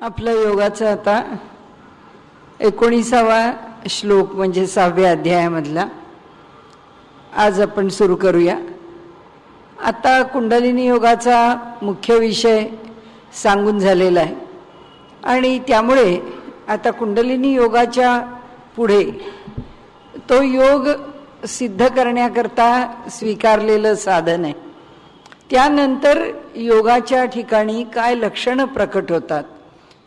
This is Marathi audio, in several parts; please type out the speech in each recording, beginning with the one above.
आपला योगाचा आता 19वा श्लोक म्हणजे 6व्या अध्यायामधला आज आपण सुरू करूया. आता कुंडलिनी योगाचा मुख्य विषय सांगून झालेला आहे आणि त्यामुळे आता कुंडलिनी योगाच्या पुढे तो योग सिद्ध करण्याकरता स्वीकारलेलं साधन आहे. त्यानंतर योगाच्या ठिकाणी काय लक्षणं प्रकट होतात,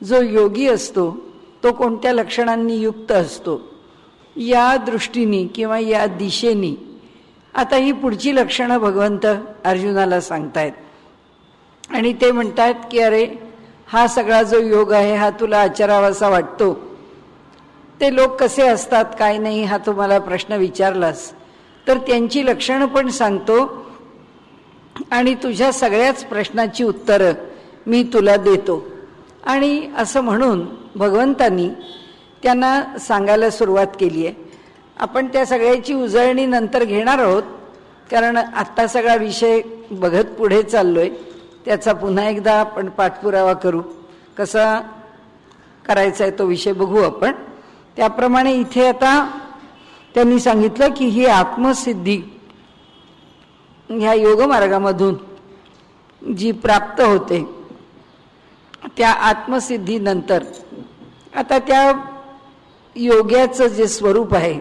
जो योगी असतो तो कोणत्या लक्षणांनी युक्त असतो, या दृष्टीने किंवा या दिशेने आता ही पुढची लक्षणं भगवंत अर्जुनाला सांगतायत. आणि ते म्हणतात की अरे हा सगळा जो योग आहे हा तुला आचरावासा वाटतो. ते लोक कसे असतात काय नाही हा तुम्हाला प्रश्न विचारलास तर त्यांची लक्षणं पण सांगतो आणि तुझ्या सगळ्याच प्रश्नाची उत्तरं मी तुला देतो. आणि असं म्हणून भगवंतांनी त्यांना सांगायला सुरुवात केली आहे. आपण त्या सगळ्याची उजळणी नंतर घेणार आहोत, कारण आत्ता सगळा विषय बघत पुढे चाललो आहे. त्याचा पुन्हा एकदा आपण पाठपुरावा करू. कसा करायचा आहे तो विषय बघू आपण. त्याप्रमाणे इथे आता त्यांनी सांगितलं की ही आत्मसिद्धी ह्या योगमार्गामधून जी प्राप्त होते त्या आत्मसिद्धीनंतर आता त्या योग्याचं जे स्वरूप आहे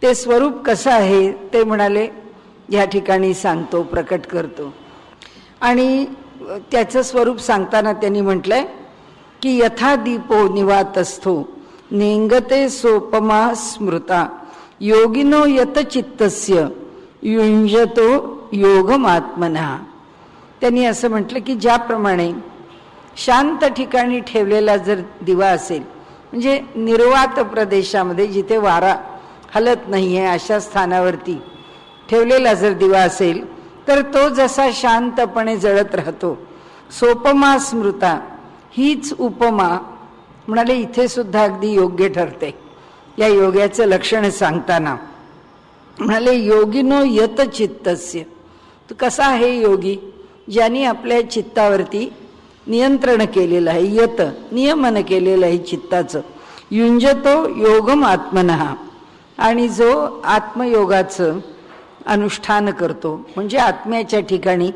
ते स्वरूप कसं आहे ते म्हणाले या ठिकाणी सांगतो, प्रकट करतो. आणि त्याचं स्वरूप सांगताना त्यांनी म्हटलंय की यथा दीपो निवातस्थो नेंगते सोपमा स्मृता योगिनो यत चित्तस्य युंजतो योगमात्मना. त्यांनी असं म्हटलं की ज्याप्रमाणे शांत ठिकाणी ठेवलेला जर दिवा असेल, म्हणजे निर्वात प्रदेशामध्ये जिथे वारा हलत नाही आहे अशा स्थानावरती ठेवलेला जर दिवा असेल तर तो जसा शांतपणे जळत राहतो. सोपमा स्मृता हीच उपमा म्हणाले इथे सुद्धा अगदी योग्य ठरते. या योग्याचं लक्षण सांगताना म्हणाले योगिनो यत चित्तस्य. तो कसा आहे योगी, ज्यांनी आपल्या चित्तावरती नियंत्रण केलेलं आहे, यत नियमन केलेलं आहे चित्ताचं. युंजतो योगम आत्मनः. आणि जो आत्मयोगाचं अनुष्ठान करतो म्हणजे आत्म्याच्या ठिकाणी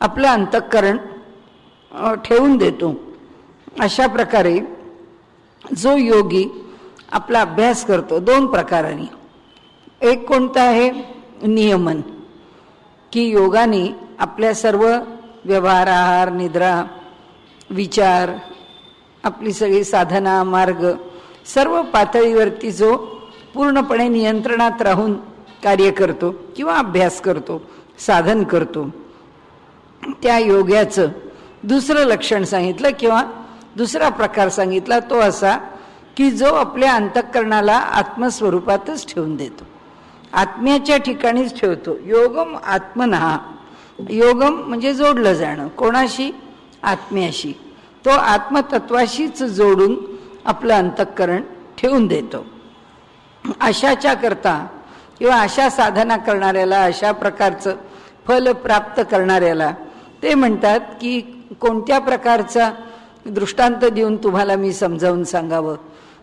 आपलं अंतःकरण ठेवून देतो. अशा प्रकारे जो योगी आपला अभ्यास करतो दोन प्रकारांनी. एक कोणतं आहे नियमन, की योगाने आपल्या सर्व व्यवहार, आहार, निद्रा, विचार, आपली सगळी साधना, मार्ग सर्व पातळीवरती जो पूर्णपणे नियंत्रणात राहून कार्य करतो किंवा अभ्यास करतो, साधन करतो, त्या योग्याचं दुसरं लक्षण सांगितलं किंवा दुसरा प्रकार सांगितला तो असा की जो आपल्या अंतःकरणाला आत्मस्वरूपातच ठेवून देतो, आत्म्याच्या ठिकाणीच ठेवतो. योगम आत्मनः. योगम म्हणजे जोडलं जाणं कोणाशी, आत्म्याशी. तो आत्मतत्वाशीच जोडून आपलं अंतःकरण ठेवून देतो. अशाच्या करता किंवा अशा साधना करणाऱ्याला, अशा प्रकारचं फल प्राप्त करणाऱ्याला ते म्हणतात की कोणत्या प्रकारचा दृष्टांत देऊन तुम्हाला मी समजावून सांगावं,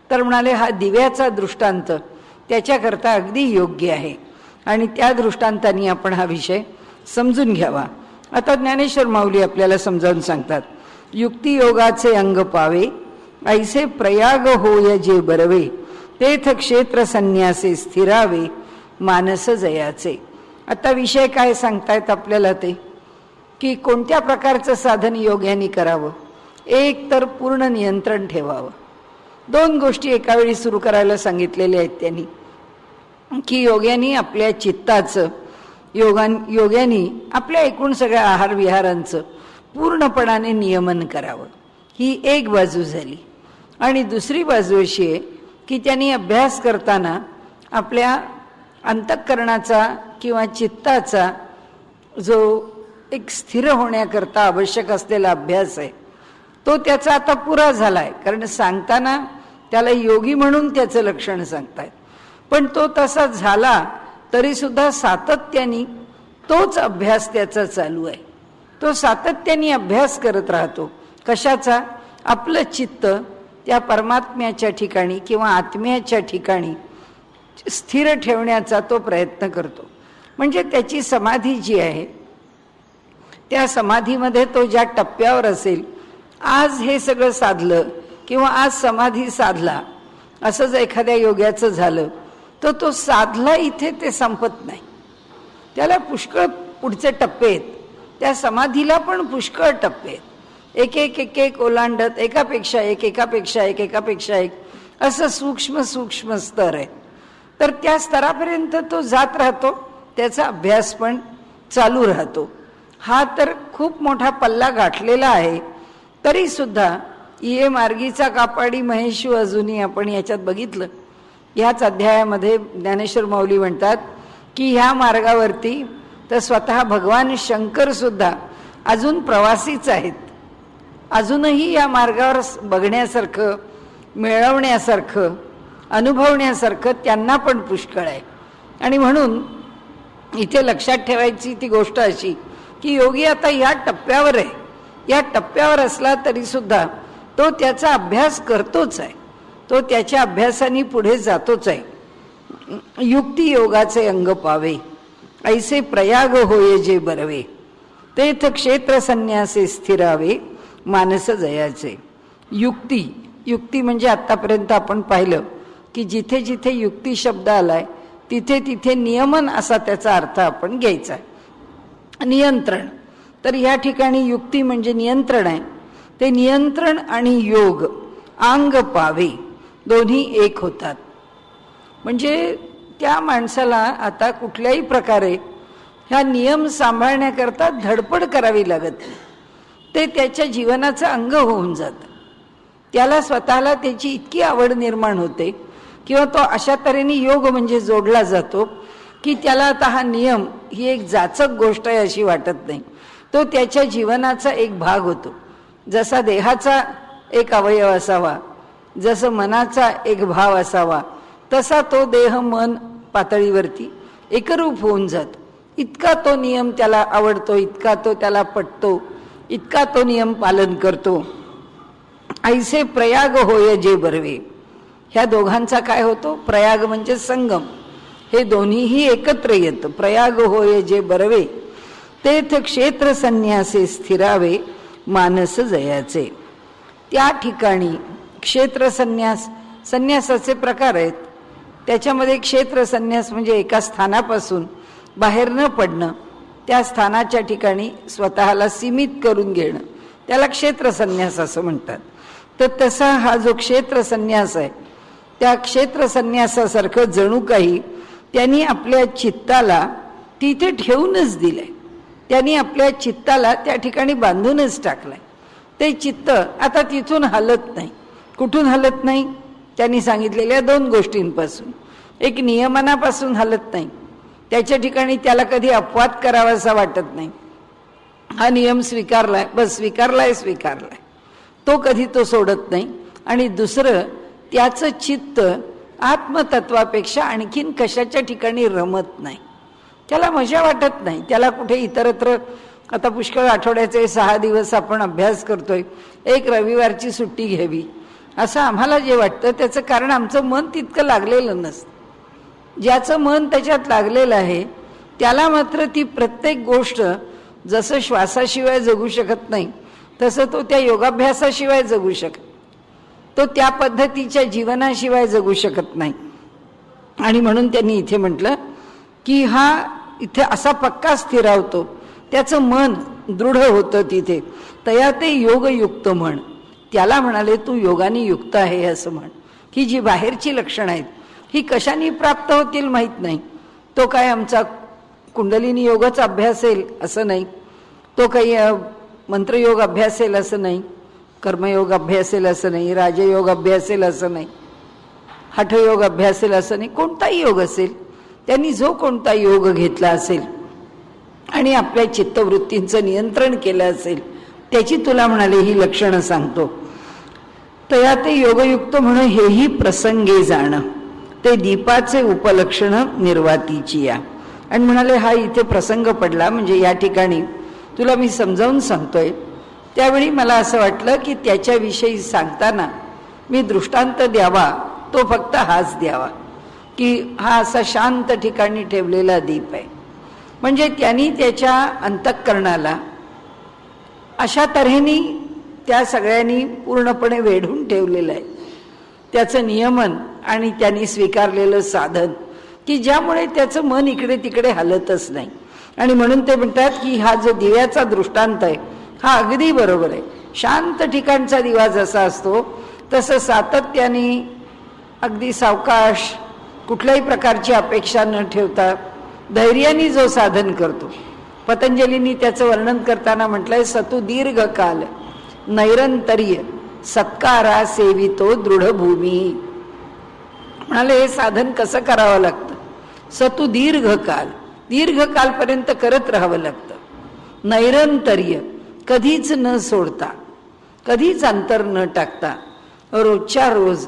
तर म्हणाले हा दिव्याचा दृष्टांत त्याच्याकरता अगदी योग्य आहे आणि त्या दृष्टांतानी आपण हा विषय समजून घ्यावा. आता ज्ञानेश्वर माऊली आपल्याला समजावून सांगतात, युक्तियोगाचे अंग पावे ऐसे प्रयाग होय जे बरवे तेथ क्षेत्र संन्यासे स्थिरावे मानस जयाचे. आता विषय काय सांगतायत आपल्याला ते की कोणत्या प्रकारचं साधन योग्याने करावं. एक तर पूर्ण नियंत्रण ठेवावं. दोन गोष्टी एका वेळी सुरू करायला सांगितलेल्या आहेत त्यांनी, की योग्यानी आपल्या चित्ताचं, योग्यानी आपल्या एकूण सगळ्या आहार विहारांचं पूर्णपणाने नियमन करावं. ही एक बाजू झाली. आणि दुसरी बाजू अशी आहे की त्यांनी अभ्यास करताना आपल्या अंतःकरणाचा किंवा चित्ताचा जो एक स्थिर होण्याकरता आवश्यक असलेला अभ्यास आहे तो त्याचा आता पुरा झाला आहे. कारण सांगताना त्याला योगी म्हणून त्याचं लक्षण सांगतायत, पण तो तसा झाला तरी सुद्धा सातत्याने तोच अभ्यास त्याचा चालू आहे. तो सातत्याने अभ्यास करत राहतो. कशाचा? आपलं चित्त त्या परमात्म्याच्या ठिकाणी किंवा आत्म्याच्या ठिकाणी स्थिर ठेवण्याचा तो प्रयत्न करतो. म्हणजे त्याची समाधी जी आहे त्या समाधीमध्ये तो ज्या टप्प्यावर असेल, आज हे सगळं साधलं किंवा आज समाधी साधला असं जर एखाद्या योग्याचं झालं तर तो साधला इथे ते संपत नाही. त्याला पुष्कळ पुढचे टप्पे आहेत. त्या समाधीला पण पुष्कळ टप्पे आहेत. एक एक एक एक ओलांडत एकापेक्षा एक एकापेक्षा एक एकापेक्षा एक असं सूक्ष्म सूक्ष्म स्तर आहे. तर त्या स्तरापर्यंत तो जात राहतो. त्याचा अभ्यास पण चालू राहतो. हा तर खूप मोठा पल्ला गाठलेला आहे. तरी सुद्धा ये मार्गीचा कापाडी महेशू अजूनही आपण याच्यात बघितलं. ह्याच अध्यायामध्ये ज्ञानेश्वर माऊली म्हणतात की ह्या मार्गावरती तर स्वतः भगवान शंकर सुद्धा अजून प्रवासीच आहेत. अजूनही या मार्गावर बघण्यासारखं, मिळवण्यासारखं, अनुभवण्यासारखं त्यांना पण पुष्कळ आहे. आणि म्हणून इथे लक्षात ठेवायची ती गोष्ट अशी की योगी आता या टप्प्यावर आहे. या टप्प्यावर असला तरी सुद्धा तो त्याचा अभ्यास करतोच आहे. तो त्याच्या अभ्यासाने पुढे जातोच आहे. युक्ती योगाचे अंग पावे, ऐसे प्रयाग होये जे बरवे, तेथ क्षेत्र संन्यासे स्थिरावे, मानस जयाचे. युक्ती, युक्ती म्हणजे आतापर्यंत आपण पाहिलं की जिथे जिथे युक्ती शब्द आलाय तिथे तिथे नियमन असा त्याचा अर्थ आपण घ्यायचा आहे. नियंत्रण, तर या ठिकाणी युक्ती म्हणजे नियंत्रण आहे. ते नियंत्रण आणि योग अंग पावे दोन्ही एक होतात. म्हणजे त्या माणसाला आता कुठल्याही प्रकारे ह्या नियम सांभाळण्याकरता धडपड करावी लागत नाही. ते त्याच्या जीवनाचं अंग होऊन जातं. त्याला स्वतःला त्याची इतकी आवड निर्माण होते किंवा तो अशा तऱ्हेने योग म्हणजे जोडला जातो की त्याला आता हा नियम ही एक जाचक गोष्ट आहे अशी वाटत नाही. तो त्याच्या जीवनाचा एक भाग होतो. जसा देहाचा एक अवयव असावा, जसं मनाचा एक भाव असावा, तसा तो देह मन पातळीवरती एकरूप होऊन जातो. इतका तो नियम त्याला आवडतो, इतका तो त्याला पटतो, इतका तो नियम पालन करतो. ऐसे प्रयाग होय जे बरवे. ह्या दोघांचा काय होतो? प्रयाग म्हणजे संगम. हे दोन्हीही एकत्र येतं. प्रयाग होय जे बरवे, तेथ क्षेत्र संन्यासे स्थिरावे, मानस जयाचे. त्या ठिकाणी क्षेत्र संन्यास, संन्यासाचे प्रकार आहेत. त्याच्यामध्ये क्षेत्र संन्यास म्हणजे एका स्थानापासून बाहेर न पडणं, त्या स्थानाच्या ठिकाणी स्वतःला सीमित करून घेणं, त्याला क्षेत्र संन्यास असं म्हणतात. तर तसा हा जो क्षेत्र संन्यास आहे, त्या क्षेत्र संन्यासासारखं जणू काही त्यांनी आपल्या चित्ताला तिथे ठेवूनच दिलंय. त्यांनी आपल्या चित्ताला त्या ठिकाणी बांधूनच टाकलंय. ते चित्त आता तिथून हलत नाही. कुठून हलत नाही? त्यांनी सांगितलेल्या दोन गोष्टींपासून. एक नियमनापासून हलत नाही. त्याच्या ठिकाणी त्याला कधी अपवाद करावासा वाटत नाही. हा नियम स्वीकारलाय, बस स्वीकारलाय स्वीकारलाय, तो कधी तो सोडत नाही. आणि दुसरं, त्याचं चित्त आत्मतत्वापेक्षा आणखीन कशाच्या ठिकाणी रमत नाही. त्याला मजा वाटत नाही. त्याला कुठे इतरत्र, आता पुष्कळ आठवड्याचे 6 दिवस आपण अभ्यास करतोय, एक रविवारची सुट्टी घ्यावी असं आम्हाला जे वाटतं त्याचं कारण आमचं मन तितकं लागलेलं नसतं. ज्याचं मन त्याच्यात लागलेलं आहे त्याला मात्र ती प्रत्येक गोष्ट, जसं श्वासाशिवाय जगू शकत नाही तसं तो त्या योगाभ्यासाशिवाय जगू शकत, तो त्या पद्धतीच्या जीवनाशिवाय जगू शकत नाही. आणि म्हणून त्यांनी इथे म्हटलं की हा इथे असा पक्का स्थिरावतो, त्याचं मन दृढ होतं तिथे. तया ते योगयुक्त म्हण. त्याला म्हणाले तू योगाने युक्त आहे असं म्हण. ही जी बाहेरची लक्षणं आहेत ही कशाने प्राप्त होतील माहीत नाही. तो काय आमचा कुंडलिनी योगाचा अभ्यासेल असं नाही, तो काही मंत्रयोग अभ्यासेल असं नाही, कर्मयोग अभ्यासेल असं नाही, राजयोग अभ्यासेल असं नाही, हठयोग अभ्यासेल असं नाही. कोणताही योग असेल, त्यांनी जो कोणता योग घेतला असेल आणि आपल्या चित्तवृत्तींचं नियंत्रण केलं असेल त्याची तुला म्हणाले ही लक्षणं सांगतो. तया ते योगयुक्त म्हणून हेही प्रसंगे जाणं, ते दीपाचे उपलक्षण निर्वातीची या. आणि म्हणाले हा इथे प्रसंग पडला म्हणजे या ठिकाणी तुला मी समजावून सांगतोय त्यावेळी मला असं वाटलं की त्याच्याविषयी सांगताना मी दृष्टांत द्यावा तो फक्त हाच द्यावा की हा असा शांत ठिकाणी ठेवलेला दीप आहे. म्हणजे त्यांनी त्याच्या अंतःकरणाला अशा तऱ्हेने त्या सगळ्यांनी पूर्णपणे वेढून ठेवलेलं आहे. त्याचं नियमन आणि त्यांनी स्वीकारलेलं साधन की ज्यामुळे त्याचं मन इकडे तिकडे हलतच नाही. आणि म्हणून ते म्हणतात की हा जो दिव्याचा दृष्टांत आहे हा अगदी बरोबर आहे. शांत ठिकाणचा दिवा जसा असतो तसं सातत्याने अगदी सावकाश कुठल्याही प्रकारची अपेक्षा न ठेवता धैर्याने जो साधन करतो. पतंजलींनी त्याचं वर्णन करताना म्हटलंय सतु दीर्घकाल नैरंतर्य सत्कारा सेवितो दृढभूमी. म्हणाले हे साधन कसं करावं लागतं. सतु दीर्घकाल, दीर्घकालपर्यंत करत राहावं लागतं. नैरंतर्य कधीच न सोडता, कधीच अंतर न टाकता, रोजच्या रोज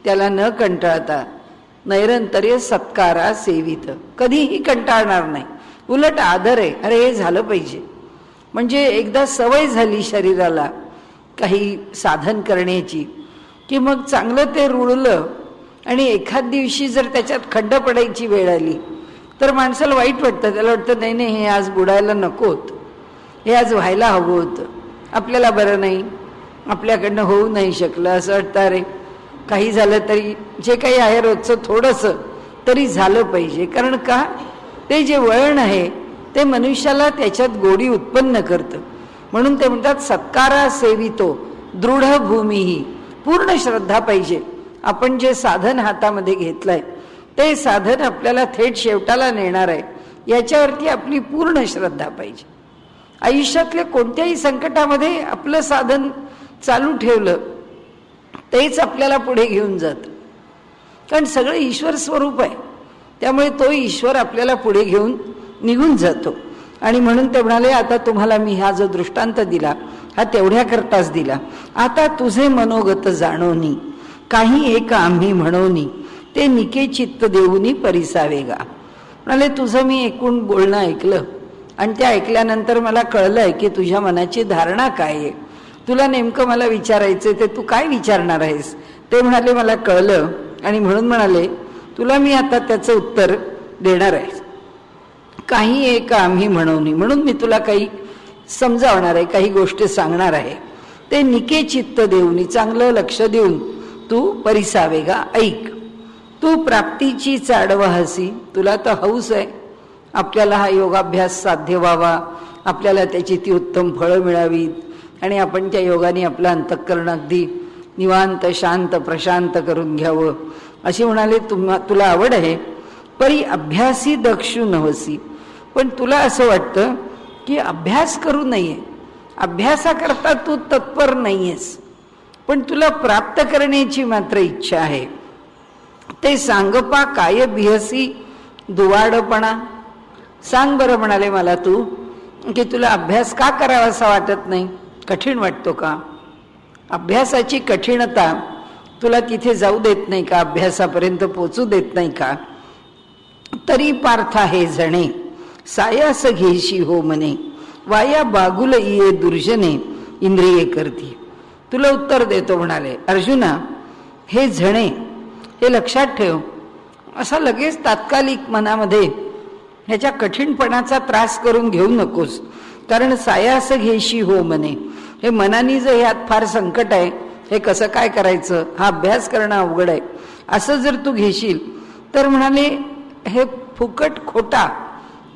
त्याला न कंटाळता. नैरंतर्य सत्कारा सेवित, कधीही कंटाळणार नाही, उलट आदर आहे. अरे हे झालं पाहिजे. म्हणजे एकदा सवय झाली शरीराला काही साधन करण्याची की मग चांगलं ते रुळलं आणि एखाद दिवशी जर त्याच्यात खड्ड पडायची वेळ आली तर माणसाला वाईट वाटतं. त्याला वाटतं नाही नाही हे आज बुडायला नको होतं, हे आज व्हायला हवं होतं, आपल्याला बरं नाही, आपल्याकडनं होऊ नाही शकलं असं वाटतं. अरे काही झालं तरी जे काही आहे रोजचं थोडंसं तरी झालं पाहिजे. कारण का ते जे वळण आहे ते मनुष्याला त्याच्यात गोडी उत्पन्न करतं. म्हणून ते म्हणतात सत्कारा सेवितो दृढ भूमीही. पूर्ण श्रद्धा पाहिजे. आपण जे साधन हातामध्ये घेतलंय ते साधन आपल्याला थेट शेवटाला नेणार आहे याच्यावरती आपली पूर्ण श्रद्धा पाहिजे. आयुष्यातल्या कोणत्याही संकटामध्ये आपलं साधन चालू ठेवलं तेच आपल्याला पुढे घेऊन जातं. कारण सगळं ईश्वर स्वरूप आहे, त्यामुळे तो ईश्वर आपल्याला पुढे घेऊन निघून जातो. आणि म्हणून ते म्हणाले आता तुम्हाला मी हा जो दृष्टांत दिला हा तेवढ्या करताच दिला. आता तुझे मनोगत जाणोनी काही एक आम्ही म्हणोनी ते निके चित्त देऊनी परिसावेगा. म्हणाले तुझं मी एकूण बोलणं ऐकलं आणि ते ऐकल्यानंतर मला कळलंय की तुझ्या मनाची धारणा काय आहे. तुला नेमकं मला विचारायचं ते तू काय विचारणार आहेस ते म्हणाले मला कळलं. आणि म्हणून म्हणाले तुला मी आता त्याचं उत्तर देणार आहे. काही एक आम्ही म्हणून, म्हणून मी तुला काही समजावणार आहे, काही गोष्टी सांगणार आहे. ते निके चित्त देऊनी, चांगलं लक्ष देऊन तू परिसावेगा ऐक. तू प्राप्तीची चाडवा हसी, तुला तर हौस आहे आपल्याला हा योगाभ्यास साध्य व्हावा, आपल्याला त्याची ती उत्तम फळं मिळावीत आणि आपण त्या योगाने आपलं अंतःकरण अगदी निवांत शांत प्रशांत करून घ्यावं अशी म्हणाले. तुला आवड आहे परी अभ्यासी दक्षू नवसी. पण तुला असं वाटतं की अभ्यास करू नये, अभ्यासाकरता तू तत्पर नाहीयेस, पण तुला प्राप्त करण्याची मात्र इच्छा आहे. ते सांगपा काय बिहसी दुवाडपणा. सांग बरं म्हणाले मला तू की तुला अभ्यास का करावासा वाटत नाही, कठीण वाटतो का? अभ्यासाची कठीणता तुला तिथे जाऊ देत नाही का, अभ्यासापर्यंत पोचू देत नाही का? तरी पार्था हे जणे सायास घेशी हो मने वाया बागुल ये दुर्जने इंद्रिये करती. तुला उत्तर देतो म्हणाले अर्जुना हे झणे हे लक्षात ठेव. असा लगेच तात्कालिक मनामध्ये ह्याच्या कठीणपणाचा त्रास करून घेऊ नकोस. कारण सायास घेशी हो मने, हे मनाने जर ह्यात फार संकट आहे, हे कसं काय करायचं, हा अभ्यास करणं अवघड आहे असं जर तू घेशील तर म्हणाले हे फुकट खोटा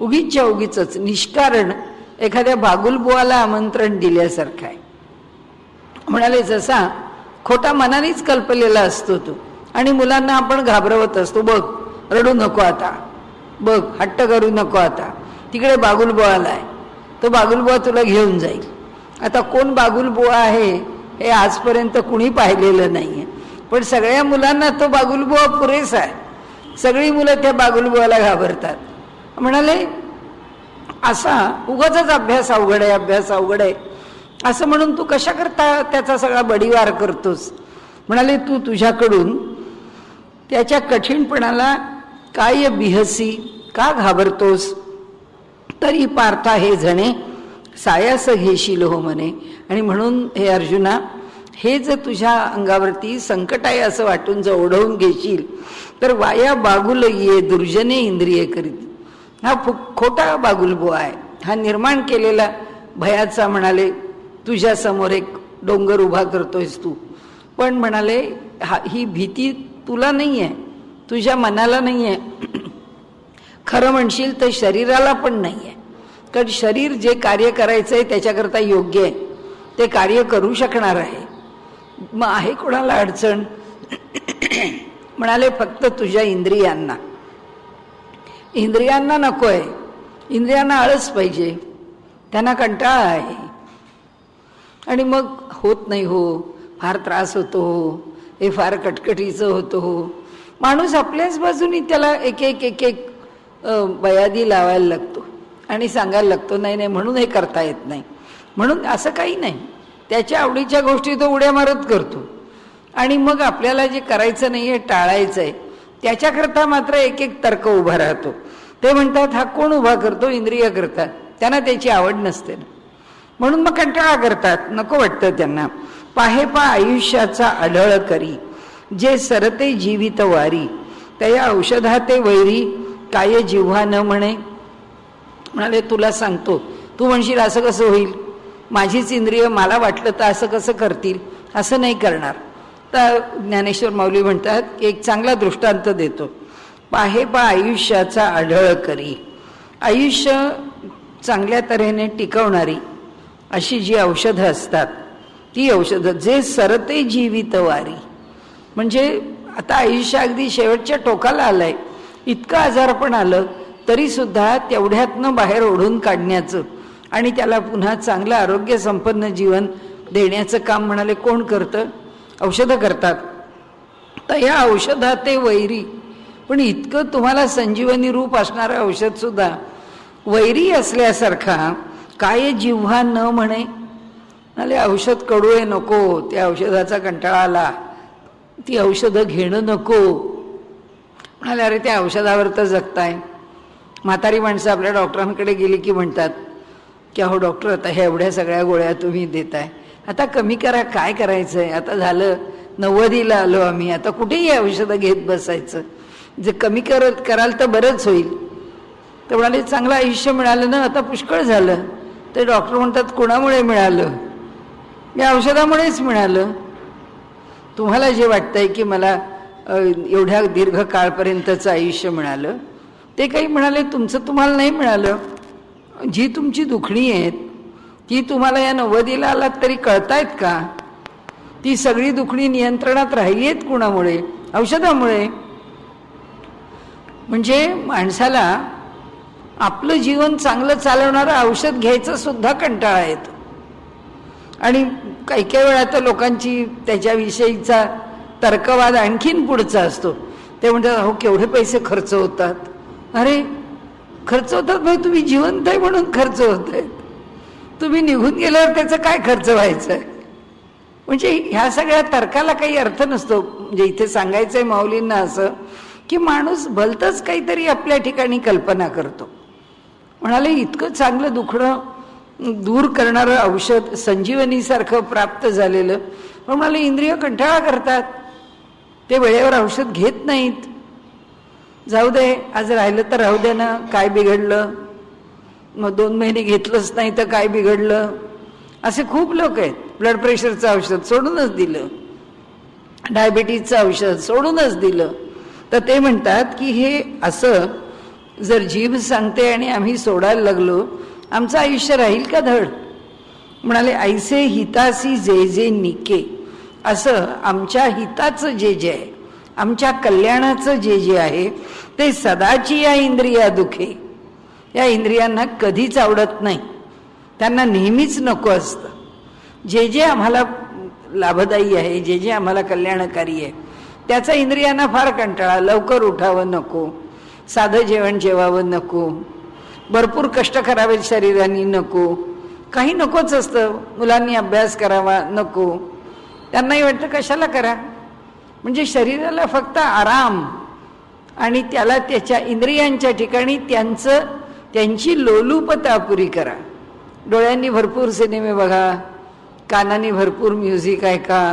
उगीच्या उगीच निष्कारण एखाद्या बागुलबुवाला आमंत्रण दिल्यासारखं आहे. म्हणाले जसा खोटा मनानेच कल्पलेला असतो तो आणि मुलांना आपण घाबरवत असतो, बघ रडू नको आता, बघ हट्ट करू नको आता, तिकडे बागुलबुवा आलाय, तो बागुलबुवा तुला घेऊन जाईल. आता कोण बागुलबुवा आहे हे आजपर्यंत कुणी पाहिलेलं नाहीये, पण सगळ्या मुलांना तो बागुलबुवा पुरेसा आहे. सगळी मुलं त्या बागुलबुवाला घाबरतात. म्हणाले असा उगाचच अभ्यास अवघड आहे, अभ्यास अवघड आहे असं म्हणून तू कशा करता त्याचा सगळा बडीवार करतोस. म्हणाले तू तुझ्याकडून त्याच्या कठीणपणाला काय बिहसी का घाबरतोस. तरी पार्था हे जणे सायास घेशील हो मने आणि म्हणून हे अर्जुना, हे जर तुझ्या अंगावरती संकट आहे असं वाटून जर ओढवून घेशील तर वाया बागुल ये दुर्जने इंद्रिय करीत. हा खोटा बागुलबुवा आहे. हा निर्माण केलेला भयाचा म्हणाले तुझ्या समोर एक डोंगर उभा करतोयस तू, पण म्हणाले ही भीती तुला नाही आहे, तुझ्या मनाला नाही आहे, खरं म्हणशील तर शरीराला पण नाही आहे. कारण शरीर जे कार्य करायचं आहे त्याच्याकरता योग्य आहे, ते कार्य करू शकणार आहे. मग आहे कोणाला अडचण? म्हणाले फक्त तुझ्या इंद्रियांना. इंद्रियांना नको आहे, इंद्रियांना आळस पाहिजे, त्यांना कंटाळा आहे आणि मग होत नाही हो, फार त्रास होतो हो, हे फार कटकटीचं होतं हो. माणूस आपल्याच बाजूनी त्याला एक एक एक एक बयादी लावायला लागतो आणि सांगायला लागतो नाही नाही म्हणून हे करता येत नाही, म्हणून असं काही नाही. त्याच्या आवडीच्या गोष्टी तो उड्या मारत करतो आणि मग आपल्याला जे करायचं नाही आहे, टाळायचं आहे, त्याच्याकरता मात्र एक एक तर्क उभा राहतो. ते म्हणतात हा कोण उभा करतो? इंद्रिय करतात. त्यांना त्याची आवड नसते ना, म्हणून मग कंटाळा करतात, नको वाटतं त्यांना. पाहे पा आयुष्याचा आढळ करी, जे सरते जीवित वारी, त्या औषधा ते वैरी, काय जिव्हा न म्हणे. म्हणाले तुला सांगतो, तू म्हणशील असं कसं होईल, माझीच इंद्रिय मला वाटलं तर असं कसं करतील, असं नाही करणार. तर ज्ञानेश्वर माऊली म्हणतात एक चांगला दृष्टांत देतो. पाहे पा आयुष्याचा आढळ करी, आयुष्य चांगल्या तऱ्हेने टिकवणारी अशी जी औषधं असतात, ती औषधं जे सरते जीवित वारी, म्हणजे आता आयुष्य अगदी शेवटच्या टोकाला आलंय, इतकं आजारपण आलं तरी सुद्धा तेवढ्यातनं बाहेर ओढून काढण्याचं आणि त्याला पुन्हा चांगलं आरोग्य संपन्न जीवन देण्याचं काम म्हणाले कोण करतं? औषधं करतात. तर या औषधात ते वैरी, पण इतकं तुम्हाला संजीवनी रूप असणारं औषध सुद्धा वैरी असल्यासारखा काय जिव्हा न म्हणे. म्हणाले औषध कडू आहे नको, त्या औषधाचा कंटाळा आला, ती औषधं घेणं नको. म्हणाले अरे त्या औषधावर तर जगताय. म्हातारी माणसं आपल्या डॉक्टरांकडे गेली की म्हणतात की अहो डॉक्टर आता ह्या एवढ्या सगळ्या गोळ्या तुम्ही देताय, आता कमी करा, काय करायचं आहे, आता झालं 90ला आलो आम्ही, आता कुठेही औषधं घेत बसायचं, जे कमी कराल तर बरंच होईल. तर म्हणाले चांगलं आयुष्य मिळालं ना, आता पुष्कळ झालं. ते डॉक्टर म्हणतात कोणामुळे मिळालं? या औषधामुळेच मिळालं. तुम्हाला जे वाटतंय की मला एवढ्या दीर्घ काळपर्यंतचं आयुष्य मिळालं, ते काही म्हणाले तुमचं तुम्हाला नाही मिळालं. जी तुमची दुखणी आहेत ती तुम्हाला या 90ला आलात तरी कळतायत का? ती सगळी दुखणी नियंत्रणात राहिली आहेत कुणामुळे? औषधामुळे. म्हणजे माणसाला आपलं जीवन चांगलं चालवणारं औषध घ्यायचं सुद्धा कंटाळा येतो. आणि काही काही वेळा तर लोकांची त्याच्याविषयीचा तर्कवाद आणखीन पुढचा असतो. ते म्हणतात अहो केवढे पैसे खर्च होतात. अरे खर्च होतात म्हणजे तुम्ही जिवंत आहे म्हणून खर्च होत आहेत, तुम्ही निघून गेल्यावर त्याचा काय खर्च व्हायचा आहे? म्हणजे ह्या सगळ्या तर्काला काही अर्थ नसतो. म्हणजे इथे सांगायचंय माऊलींना असं की माणूस भलतंच काहीतरी आपल्या ठिकाणी कल्पना करतो. म्हणाले इतकं चांगलं दुखणं दूर करणारं औषध संजीवनीसारखं प्राप्त झालेलं, पण म्हणाले इंद्रिय कंटाळा करतात, ते वेळेवर औषध घेत नाहीत. जाऊ दे आज राहिलं तर राहू दे ना, काय बिघडलं, मग 2 महिने घेतलंच नाही तर काय बिघडलं. असे खूप लोक आहेत. ब्लड प्रेशरचं औषध सोडूनच दिलं, डायबिटीजचं औषध सोडूनच दिलं. तर ते म्हणतात की हे असं जर जीभ सांगते आणि आम्ही सोडायला लागलो, आमचं आयुष्य राहील का धड? म्हणाले ऐसे हितासी जे जे निके, असं आमच्या हिताचं जे जे आहे, आमच्या कल्याणाचं जे जे आहे ते सदाची या इंद्रिया दुखे. या इंद्रियांना कधीच आवडत नाही, त्यांना नेहमीच नको असतं. जे जे आम्हाला लाभदायी आहे, जे जे आम्हाला कल्याणकारी आहे, त्याचा इंद्रियांना फार कंटाळा. लवकर उठावं नको, साधं जेवण जेवावं नको, भरपूर कष्ट करावे शरीराने नको, काही नकोच असतं. मुलांनी अभ्यास करावा नको, त्यांनाही वाटतं कशाला करा. म्हणजे शरीराला फक्त आराम आणि त्याला त्याच्या इंद्रियांच्या ठिकाणी त्यांची लोलुपता पुरी करा. डोळ्यांनी भरपूर सिनेमे बघा, कानाने भरपूर म्युझिक ऐका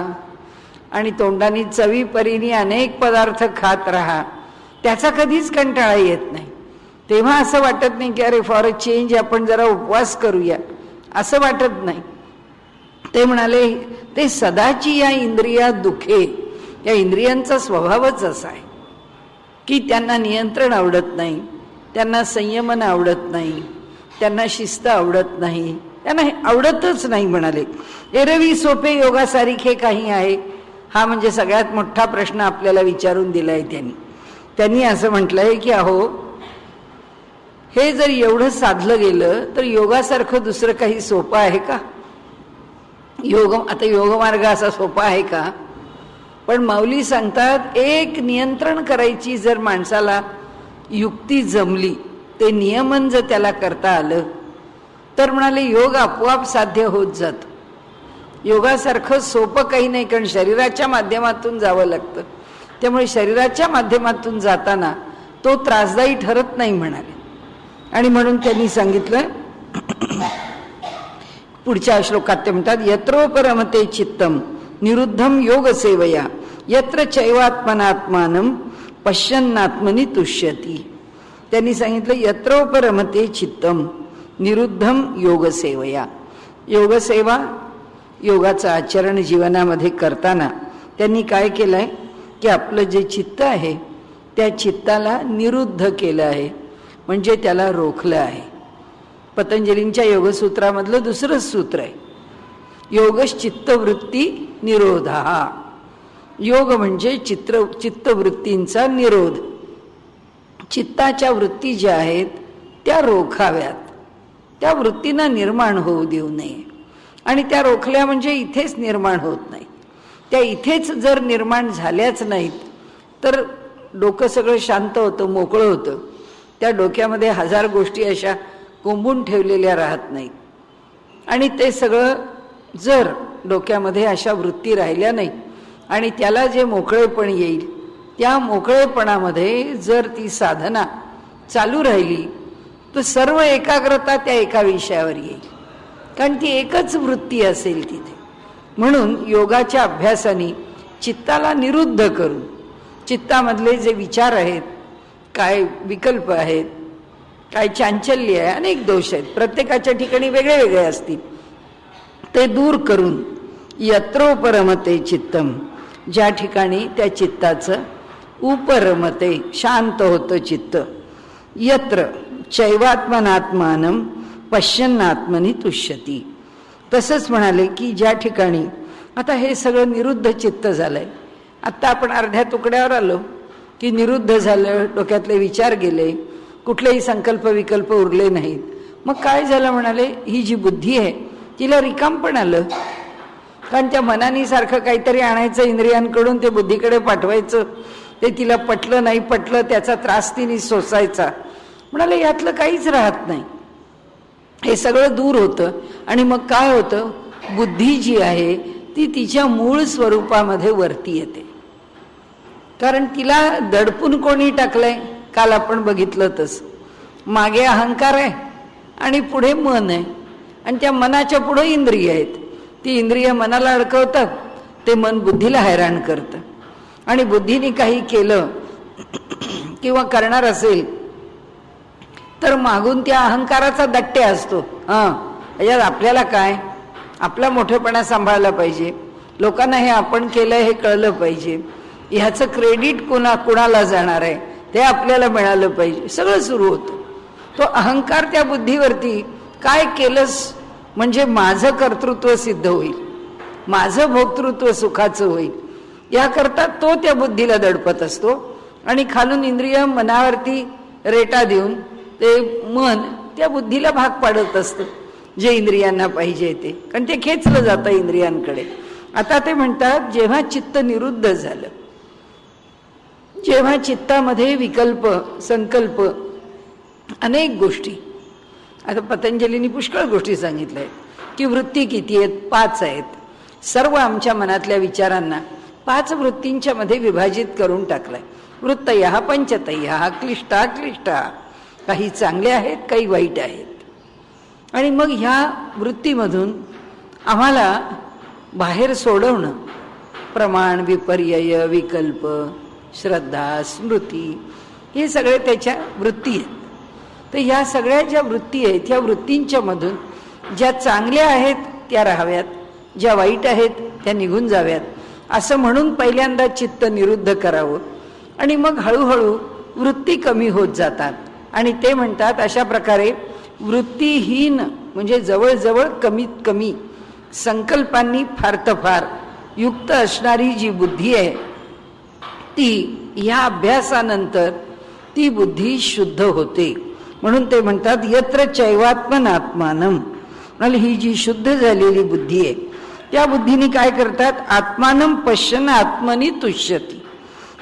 आणि तोंडाने चवीपरीने अनेक पदार्थ खात राहा, त्याचा कधीच कंटाळा येत नाही. तेव्हा असं वाटत नाही की अरे फॉर अ चेंज आपण जरा उपवास करूया, असं वाटत नाही. ते म्हणाले ते सदाची या इंद्रियात दुखे. या इंद्रियांचा स्वभावच असा आहे की त्यांना नियंत्रण आवडत नाही, त्यांना संयमन आवडत नाही, त्यांना शिस्त आवडत नाही, त्यांना हे आवडतच नाही. म्हणाले एरवी सोपे योगासारखे काही आहे. हा म्हणजे सगळ्यात मोठा प्रश्न आपल्याला विचारून दिलाय त्यांनी असं म्हटलंय की अहो हे जर एवढं साधलं गेलं तर योगासारखं दुसरं काही सोपं आहे का? आता योगमार्ग असा सोपा आहे का? पण माऊली सांगतात एक नियंत्रण करायची जर माणसाला युक्ती जमली, ते नियमन जर त्याला करता आलं तर म्हणाले योग आपोआप साध्य होत जातं. योगासारखं सोपं काही नाही, कारण शरीराच्या माध्यमातून जावं लागतं. त्यामुळे शरीराच्या माध्यमातून जाताना तो त्रासदायी ठरत नाही म्हणाले. आणि म्हणून त्यांनी सांगितलं पुढच्या श्लोकात ते म्हणतात यत्रोपरमते चित्तम निरुद्धम योग सेवया यत्र चैवात्मनात्मानं पश्यन्नात्मनि तुष्यती. त्यांनी सांगितलं यत्रोपरमते चित्तम निरुद्धम योग सेवया. योगसेवा, योगाचं आचरण जीवनामध्ये करताना त्यांनी काय केलंय की आपलं जे चित्त आहे त्या चित्ताला निरुद्ध केलं आहे, म्हणजे त्याला रोखलं आहे. पतंजलींच्या योगसूत्रामधलं दुसरं सूत्र आहे योगश्चित्तवृत्ती निरोधा. योग म्हणजे चित्तवृत्तींचा निरोध. चित्ताच्या वृत्ती ज्या आहेत त्या रोखाव्यात, त्या वृत्तींना निर्माण होऊ देऊ नये. आणि त्या रोखल्या म्हणजे इथेच निर्माण होत नाही. त्या इथेच जर निर्माण झाल्याच नाहीत तर डोकं सगळं शांत होतं, मोकळं होतं. त्या डोक्यामध्ये हजार गोष्टी अशा कोंबून ठेवलेल्या राहत नाहीत. आणि ते सगळं जर डोक्यामध्ये अशा वृत्ती राहिल्या नाही आणि त्याला जे मोकळेपण येईल त्या मोकळेपणामध्ये जर ती साधना चालू राहिली तर सर्व एकाग्रता त्या एका विषयावर येईल, कारण ती एकच वृत्ती असेल तिथे. म्हणून योगाच्या अभ्यासाने चित्ताला निरुद्ध करून चित्तामधले जे विचार आहेत, काय विकल्प आहेत, काय चांचल्य आहे, अनेक दोष आहेत, प्रत्येकाच्या ठिकाणी वेगळे वेगळे असतील, ते दूर करून यत्रोपरमते चित्तम, ज्या ठिकाणी त्या चित्ताचं उपरमते शांत होतं चित्त, यत्र चैवात्मनात्मानं पश्यन्नात्मनि तुष्यती. तसंच म्हणाले की ज्या ठिकाणी आता हे सगळं निरुद्ध चित्त झालंय, आत्ता आपण अर्ध्या तुकड्यावर आलो की निरुद्ध झालं, डोक्यातले विचार गेले, कुठलेही संकल्प विकल्प उरले नाहीत. मग काय झालं म्हणाले, ही जी बुद्धी आहे तिला रिकाम पण आलं, कारण त्या मनाने सारखं काहीतरी आणायचं इंद्रियांकडून ते बुद्धीकडे पाठवायचं, ते तिला पटलं नाही पटलं त्याचा त्रास तिने सोसायचा. म्हणाले यातलं काहीच राहत नाही, हे सगळं दूर होतं. आणि मग काय होतं, बुद्धी जी आहे ती तिच्या मूळ स्वरूपामध्ये वरती येते. कारण तिला दडपून कोणी टाकलंय, काल आपण बघितलं तसं, मागे अहंकार आहे आणि पुढे मन आहे, आणि त्या मनाच्या पुढे इंद्रिय आहेत. ती इंद्रिय मनाला अडकवतात, ते मन बुद्धीला हैराण करतं. आणि बुद्धीने काही केलं किंवा करणार असेल तर मागून त्या अहंकाराचा दट्टे असतो. याच्यात आपल्याला काय, आपला मोठेपणा सांभाळला पाहिजे, लोकांना हे आपण केलंय हे कळलं पाहिजे, ह्याचं क्रेडिट कुणाला जाणार आहे ते आपल्याला मिळालं पाहिजे, सगळं सुरू होतं. तो अहंकार त्या बुद्धीवरती काय केलंस म्हणजे माझं कर्तृत्व सिद्ध होईल, माझं भोक्तृत्व सुखाचं होईल, याकरता तो त्या बुद्धीला दडपत असतो. आणि खालून इंद्रिय मनावरती रेटा देऊन ते मन त्या बुद्धीला भाग पाडत असतं जे इंद्रियांना पाहिजे ते, कारण ते खेचलं जातं इंद्रियांकडे. आता ते म्हणतात जेव्हा चित्त निरुद्ध झालं, जेव्हा चित्तामध्ये विकल्प संकल्प अनेक गोष्टी, आता पतंजलींनी पुष्कळ गोष्टी सांगितल्या आहेत की वृत्ती किती आहेत, 5 आहेत. सर्व आमच्या मनातल्या विचारांना 5 वृत्तींच्या मध्ये विभाजित करून टाकलाय. वृत्तयः पंचतयः क्लिष्टा क्लिष्टा, काही चांगले आहेत काही वाईट आहेत. आणि मग ह्या वृत्तीमधून आम्हाला बाहेर सोडवणं, प्रमाण, विपर्यय, विकल्प, श्रद्धा, स्मृती, हे सगळे त्याच्या वृत्ती आहेत. तर ह्या सगळ्या ज्या वृत्ती आहेत, ह्या वृत्तींच्या मधून ज्या चांगल्या आहेत त्या राहाव्यात, ज्या वाईट आहेत त्या निघून जाव्यात, असं म्हणून पहिल्यांदा चित्त निरुद्ध करावं. आणि मग हळूहळू वृत्ती कमी होत जातात. आणि ते म्हणतात अशा प्रकारे वृत्तीहीन म्हणजे जवळजवळ कमीत कमी संकल्पांनी फार तर फार युक्त असणारी जी बुद्धी आहे, ती ह्या अभ्यासानंतर ती बुद्धी शुद्ध होते. म्हणून ते म्हणतात यत्र चैवात्मनात्मानम. म्हणजे ही जी शुद्ध झालेली बुद्धी आहे, त्या बुद्धीने काय करतात, आत्मानम पश्यन आत्मनी तुष्यती.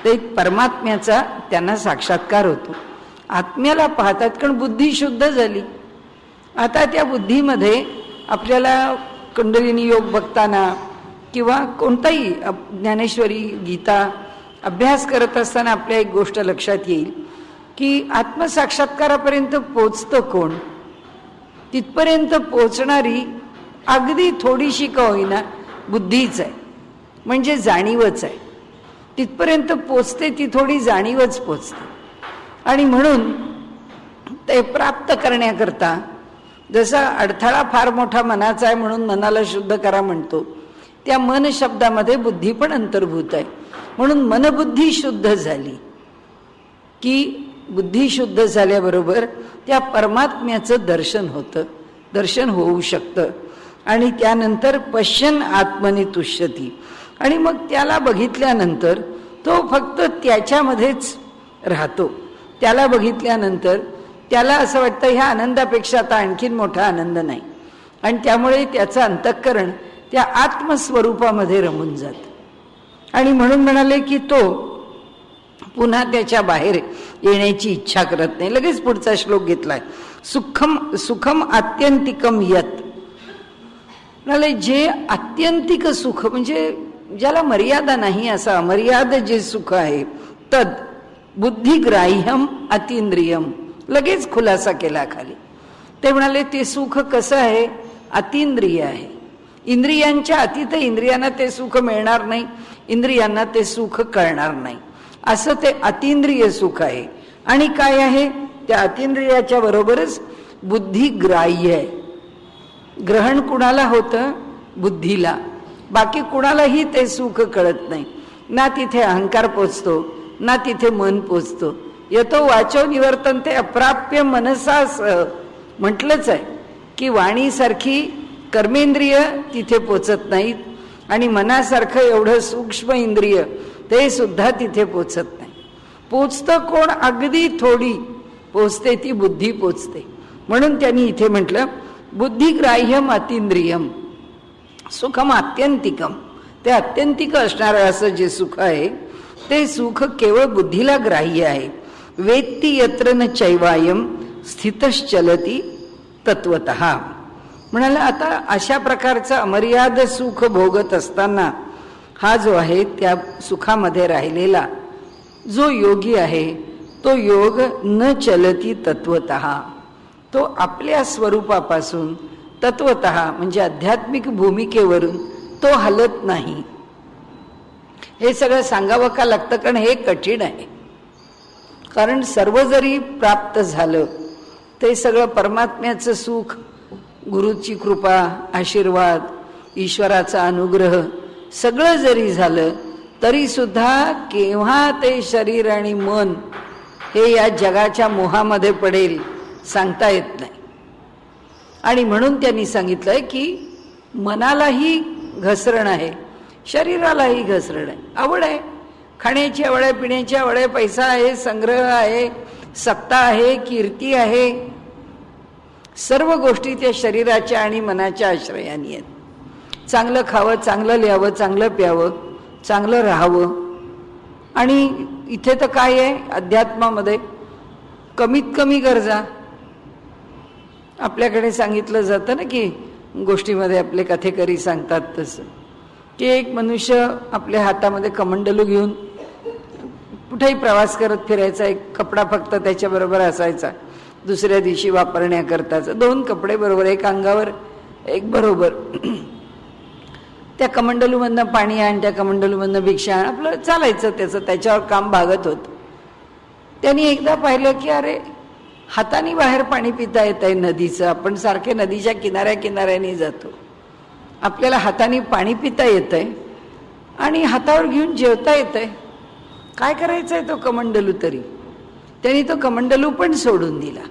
ते परमात्म्याचा त्यांना साक्षात्कार होतो. आत्म्याला पाहतात, कारण बुद्धी शुद्ध झाली. आता त्या बुद्धीमध्ये आपल्याला कुंडलिनी योग बघताना किंवा कोणताही ज्ञानेश्वरी, गीता अभ्यास करत असताना आपल्या एक गोष्ट लक्षात येईल की आत्मसाक्षात्कारापर्यंत पोचतं कोण? तिथपर्यंत पोचणारी अगदी थोडीशी का होईना बुद्धीच आहे, म्हणजे जाणीवच आहे. तिथपर्यंत पोचते ती थोडी जाणीवच पोचते. आणि म्हणून ते प्राप्त करण्याकरता जसा अडथळा फार मोठा मनाचा आहे म्हणून मनाला शुद्ध करा म्हणतो, त्या मन शब्दामध्ये बुद्धी पण अंतर्भूत आहे. म्हणून मनबुद्धी शुद्ध झाली की बुद्धी शुद्ध झाल्याबरोबर त्या परमात्म्याचं दर्शन होतं, दर्शन होऊ शकतं. आणि त्यानंतर पश्यन आत्मनी तुष्यती. आणि मग त्याला बघितल्यानंतर तो फक्त त्याच्यामध्येच राहतो. त्याला बघितल्यानंतर त्याला असं वाटतं ह्या आनंदापेक्षा आता आणखीन मोठा आनंद नाही. आणि त्यामुळे त्याचं अंतःकरण त्या आत्मस्वरूपामध्ये रमून जातं. आणि म्हणून म्हणाले की तो पुन्हा त्याच्या बाहेर येण्याची इच्छा करत नाही. लगेच पुढचा श्लोक घेतलाय, सुखम सुखम आत्यंतिकम यत. म्हणाले जे आत्यंतिक सुख म्हणजे ज्याला मर्यादा नाही असं अमर्याद जे सुख आहे, तद बुद्धिग्राह्यम अतींद्रियम. लगेच खुलासा केला खाली. ते म्हणाले ते सुख कसं आहे, अतींद्रिय आहे. इंद्रियांच्या अतीत इंद्रियांना ते सुख मिळणार नाही, इंद्रियांना ते सुख कळणार नाही, असं ते अतींद्रिय सुख आहे. आणि काय आहे, त्या अतींद्रियाच्या बरोबरच बुद्धिग्राह्य आहे. ग्रहण कुणाला होतं, बुद्धीला. बाकी कुणालाही ते सुख कळत नाही. ना तिथे अहंकार पोचतो, ना तिथे मन पोचतो. येतो वाचो निवर्तन ते अप्राप्य मनसास. म्हटलंच आहे की वाणीसारखी कर्मेंद्रिय तिथे पोचत नाहीत आणि मनासारखं एवढं सूक्ष्म इंद्रिय ते सुद्धा तिथे पोचत नाही. पोचतं कोण, अगदी थोडी पोचते ती बुद्धी पोचते. म्हणून त्यांनी इथे म्हटलं बुद्धिग्राह्यम अतींद्रियम सुखम आत्यंतिकम. ते आत्यंतिक असणारं असं जे सुख आहे ते सुख केवळ बुद्धीला ग्राह्य आहे. वेत्ती यत्र न चैवायम स्थितश्चलती तत्वतः. म्हणाला आता अशा प्रकारचं अमर्याद सुख भोगत असताना हा जो आहे त्या सुखामध्ये राहिलेला जो योगी आहे तो योग न चलती तत्वतः. तो आपल्या स्वरूपापासून तत्वतः म्हणजे आध्यात्मिक भूमिकेवरून तो हलत नाही. हे सगळं सांगावं का लागतं, कारण हे कठीण आहे. कारण सर्व जरी प्राप्त झालं ते सगळं परमात्म्याचं सुख, गुरुची कृपा, आशीर्वाद, ईश्वराचा अनुग्रह सगळं जरी झालं तरी सुद्धा केव्हा ते शरीर आणि मन हे या जगाच्या मोहामध्ये पडेल सांगता येत नाही. आणि म्हणून त्यांनी सांगितलंय की मनालाही घसरण आहे, शरीरालाही घसरण आहे. आवड आहे, खाण्याची आवड आहे, पिण्याची आवड आहे, पैसा आहे, संग्रह आहे, सत्ता आहे, कीर्ती आहे. सर्व गोष्टी त्या शरीराच्या आणि मनाच्या आश्रयाने आहेत. चांगलं खावं, चांगलं लिहावं, चांगलं प्यावं, चांगलं राहावं. आणि इथे तर काय आहे अध्यात्मामध्ये, कमीत कमी गरजा. आपल्याकडे सांगितलं जातं ना की गोष्टीमध्ये आपले कथेकरी सांगतात तसं की एक मनुष्य आपल्या हातामध्ये कमंडलू घेऊन कुठेही प्रवास करत फिरायचा. एक कपडा फक्त त्याच्याबरोबर असायचा दुसऱ्या दिवशी वापरण्याकरताचा. 2 कपडे बरोबर, एक अंगावर एक बरोबर. त्या कमंडलूमधनं पाणी आण, त्या कमंडलूमधनं भिक्षा आण, आपलं चालायचं त्याच्यावर काम भागत होतं. त्यांनी एकदा पाहिलं की अरे हाताने बाहेर पाणी पिता येत आहे नदीचं. आपण सारखे नदीच्या किनाऱ्याने जातो, आपल्याला हाताने पाणी पिता येत आहे आणि हातावर घेऊन जेवता येत आहे. काय करायचं आहे तो कमंडलू तरी? त्यांनी तो कमंडलू पण सोडून दिला.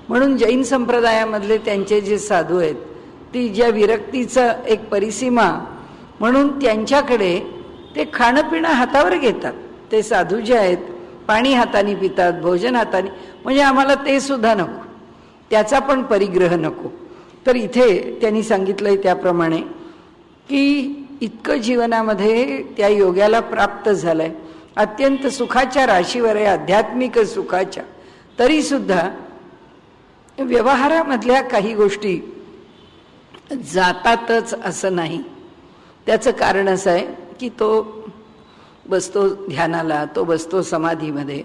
म्हणून जैन संप्रदायामधले त्यांचे जे साधू आहेत, ती ज्या विरक्तीचं एक परिसीमा म्हणून त्यांच्याकडे ते खाणं पिणं हातावर घेतात. ते साधू जे आहेत पाणी हाताने पितात, भोजन हाताने, म्हणजे आम्हाला ते सुद्धा नको, त्याचा पण परिग्रह नको. तर इथे त्यांनी सांगितलंय त्याप्रमाणे की इतकं जीवनामध्ये त्या योग्याला प्राप्त झालंय, अत्यंत सुखाच्या राशीवर आहे, आध्यात्मिक सुखाच्या, तरी सुद्धा व्यवहारामधल्या काही गोष्टी जातातच असं नाही. त्याचं कारण असं आहे की तो बसतो ध्यानाला, तो बसतो समाधीमध्ये,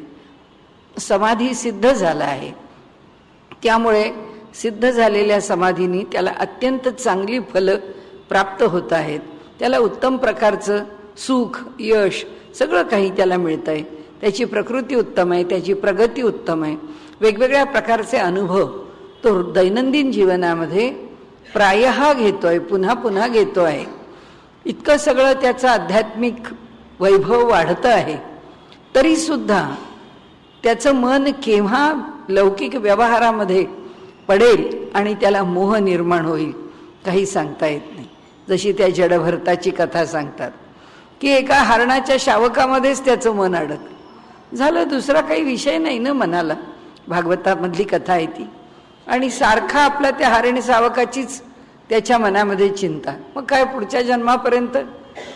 समाधी सिद्ध झाला आहे. त्यामुळे सिद्ध झालेल्या समाधीनी त्याला अत्यंत चांगली फलं प्राप्त होत आहेत. त्याला उत्तम प्रकारचं सुख, यश सगळं काही त्याला मिळतं आहे. त्याची प्रकृती उत्तम आहे, त्याची प्रगती उत्तम आहे, वेगवेगळ्या प्रकारचे अनुभव तो दैनंदिन जीवनामध्ये प्रायः घेतोय, पुन्हा पुन्हा घेतो आहे. इतकं सगळं त्याचं आध्यात्मिक वैभव वाढतं आहे, तरी सुद्धा त्याचं मन केव्हा लौकिक व्यवहारामध्ये पडेल आणि त्याला मोह निर्माण होईल काही सांगता येत नाही. जशी त्या जडभरताची कथा सांगतात की एका हरणाच्या शावकामध्येच त्याचं मन अडक झालं, दुसरा काही विषय नाही ना मनाला. भागवतामधली कथा आहे ती. आणि सारखा आपला त्या हरण शावकाचीच त्याच्या मनामध्ये चिंता. मग काय पुढच्या जन्मापर्यंत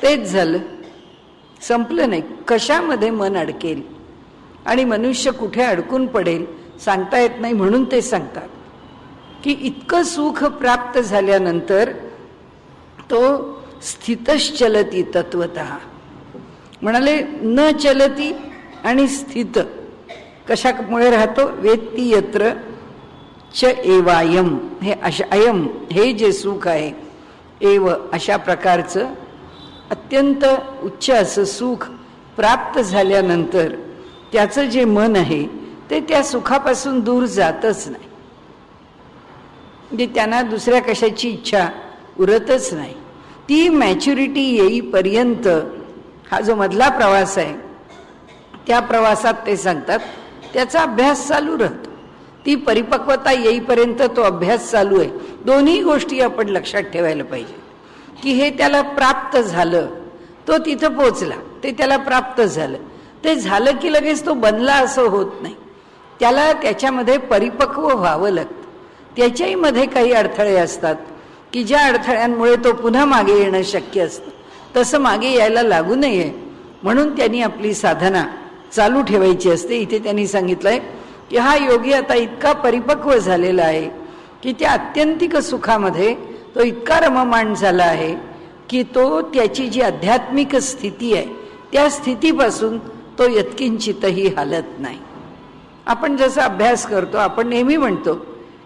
तेच झालं, संपलं नाही. कशामध्ये मन अडकेल आणि मनुष्य कुठे अडकून पडेल सांगता येत नाही. म्हणून ते सांगतात की इतकं सुख प्राप्त झाल्यानंतर तो स्थितश्चलती तत्वतः. म्हणाले न चलती आणि स्थित कशामुळे राहतो? वेत्ती यत्र च एवायम, हे अयम हे जे सुख आहे, एव अशा प्रकारचं अत्यंत उच्च असं सुख प्राप्त झाल्यानंतर त्याचं जे मन आहे ते त्या सुखापासून दूर जातच नाही. म्हणजे त्यांना दुसऱ्या कशाची इच्छा उरतच नाही. ती मॅच्युरिटी येईपर्यंत हा जो मधला प्रवास आहे त्या प्रवासात ते सांगतात त्याचा अभ्यास चालू राहतो. ती परिपक्वता येईपर्यंत तो अभ्यास चालू आहे. दोन्ही गोष्टी आपण लक्षात ठेवायला पाहिजे की हे त्याला प्राप्त झालं, तो तिथं पोचला, ते त्याला प्राप्त झालं, ते झालं की लगेच तो बनला असं होत नाही. त्याला त्याच्यामध्ये परिपक्व व्हावं लागतं. त्याच्याही मध्ये काही अडथळे असतात की ज्या अडथळ्यांमुळे तो पुन्हा मागे येणं शक्य असतं. तसं मागे यायला लागू नये म्हणून त्यांनी आपली साधना चालू ठेवायची असते. इथे त्यांनी सांगितलंय की हा योगी आता इतका परिपक्व झालेला आहे की त्या आत्यंतिक सुखामध्ये तो इतका रममाण झाला आहे की तो त्याची जी आध्यात्मिक स्थिती आहे त्या स्थितीपासून तो यत्किंचितही हालत नाही. आपण जसा अभ्यास करतो, आपण नेहमी म्हणतो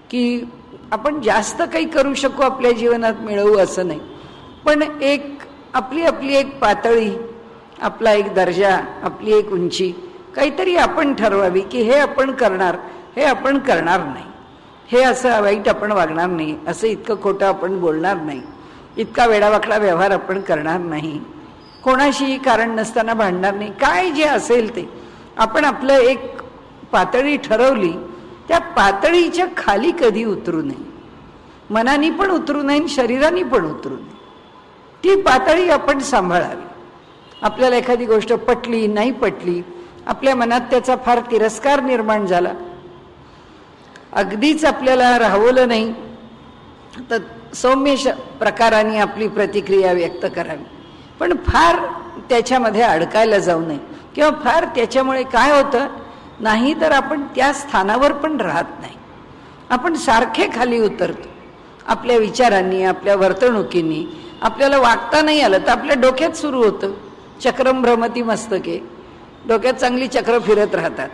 की आपण जास्त काही करू शकू आपल्या जीवनात, मिळवू असं नाही, पण एक आपली एक पातळी, आपला एक दर्जा, आपली एक उंची काहीतरी आपण ठरवावी की हे आपण करणार, हे आपण करणार नाही, हे असं वाईट आपण वागणार नाही, असं इतकं खोटं आपण बोलणार नाही, इतका वेडावाकडा व्यवहार आपण करणार नाही, कोणाशी कारण नसताना भांडणार नाही. काय जे असेल ते आपण आपलं एक पातळी ठरवली, त्या पातळीच्या खाली कधी उतरू नये. मनाने पण उतरू नये, शरीराने पण उतरू नये. ती पातळी आपण सांभाळावी. आपल्याला एखादी गोष्ट पटली नाही पटली, आपल्या मनात त्याचा फार तिरस्कार निर्माण झाला, अगदीच आपल्याला राहवलं नाही, तर सौम्य प्रकाराने आपली प्रतिक्रिया व्यक्त करावी. पण फार त्याच्यामध्ये अडकायला जाऊ नये, किंवा फार त्याच्यामुळे काय होतं नाही तर आपण त्या स्थानावर पण राहत नाही, आपण सारखे खाली उतरतो. आपल्या विचारांनी, आपल्या वर्तणुकींनी आपल्याला वागता नाही आलं तर आपल्या डोक्यात सुरू होतं चक्रम भ्रमती मस्तके, डोक्यात चांगली चक्र फिरत राहतात.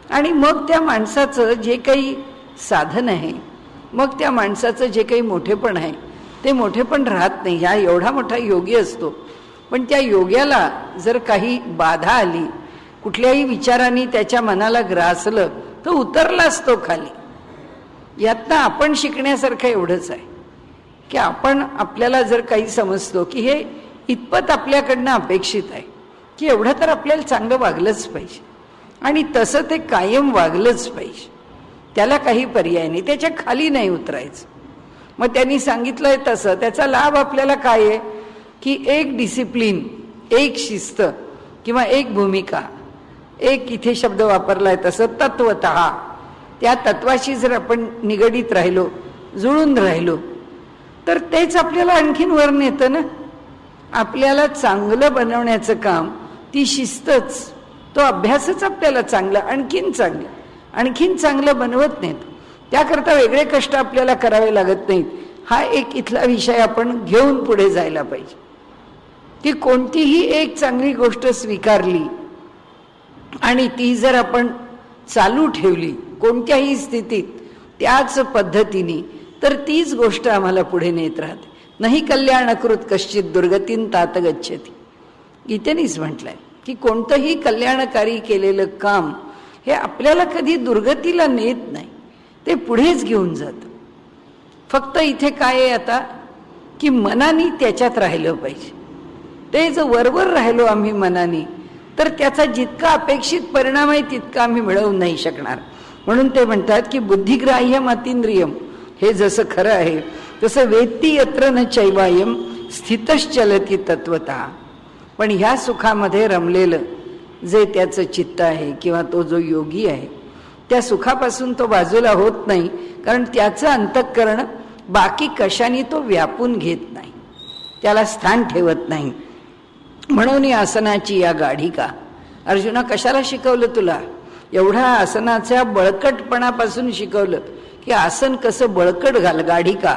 आणि मग त्या माणसाचं जे काही साधन आहे, मग त्या माणसाचं जे काही मोठेपण आहे ते मोठे पण राहत नाही. ह्या एवढा मोठा योगी असतो, पण त्या योग्याला जर काही बाधा आली, कुठल्याही विचारांनी त्याच्या मनाला ग्रासलं, तर उतरलाच तो खाली. यातनं आपण शिकण्यासारखं एवढंच आहे की आपण आपल्याला जर काही समजतो की हे इतपत आपल्याकडनं अपेक्षित आहे की एवढं तर आपल्याला चांगलं वागलंच पाहिजे, आणि तसं ते कायम वागलंच पाहिजे, त्याला काही पर्याय नाही, त्याच्या खाली नाही उतरायचं. मग त्यांनी सांगितलंय तसं त्याचा लाभ आपल्याला काय आहे की एक डिसिप्लिन, एक शिस्त किंवा एक भूमिका, एक इथे शब्द वापरलाय तसं तत्वतः, त्या तत्वाशी जर आपण निगडीत राहिलो, जुळून राहिलो, तर तेच आपल्याला आणखीन वर नेतं ना. आपल्याला चांगलं बनवण्याचं काम ती शिस्तच, तो अभ्यासच आपल्याला आणखीन चांगलं बनवत नाहीत. त्याकरता वेगळे कष्ट आपल्याला करावे लागत नाहीत. हा एक इथला विषय आपण घेऊन पुढे जायला पाहिजे की कोणतीही एक चांगली गोष्ट स्वीकारली आणि ती जर आपण चालू ठेवली कोणत्याही स्थितीत त्याच पद्धतीने, तर तीच गोष्ट आम्हाला पुढे नेत राहते. नाही कल्याणकृत कश्चित दुर्गतीन तात गच्छती, गीतेनेच म्हटलंय की कोणतंही कल्याणकारी केलेलं काम हे आपल्याला कधी दुर्गतीला नेत नाही, ते पुढेच घेऊन जातं. फक्त इथे काय आहे आता की मनाने त्याच्यात राहिलं पाहिजे. ते जर वरवर राहिलो आम्ही मनाने, तर त्याचा जितका अपेक्षित परिणाम आहे तितका आम्ही मिळवू नाही शकणार. म्हणून ते म्हणतात की बुद्धिग्राह्यम अतींद्रियम, हे जसं खरं आहे तसं वेत्ती यत्र न चैवायम स्थितश्चलती तत्वतः. पण ह्या सुखामध्ये रमलेलं जे त्याचं चित्त आहे किंवा तो जो योगी आहे, त्या सुखापासून तो बाजूला होत नाही, कारण त्याचं अंतःकरण बाकी कशाने तो व्यापून घेत नाही, त्याला स्थान ठेवत नाही. म्हणून या आसनाची या गाढिका, अर्जुना कशाला शिकवलं तुला? एवढा आसनाच्या बळकटपणापासून शिकवलं की आसन कसं बळकट घाल. गाढिका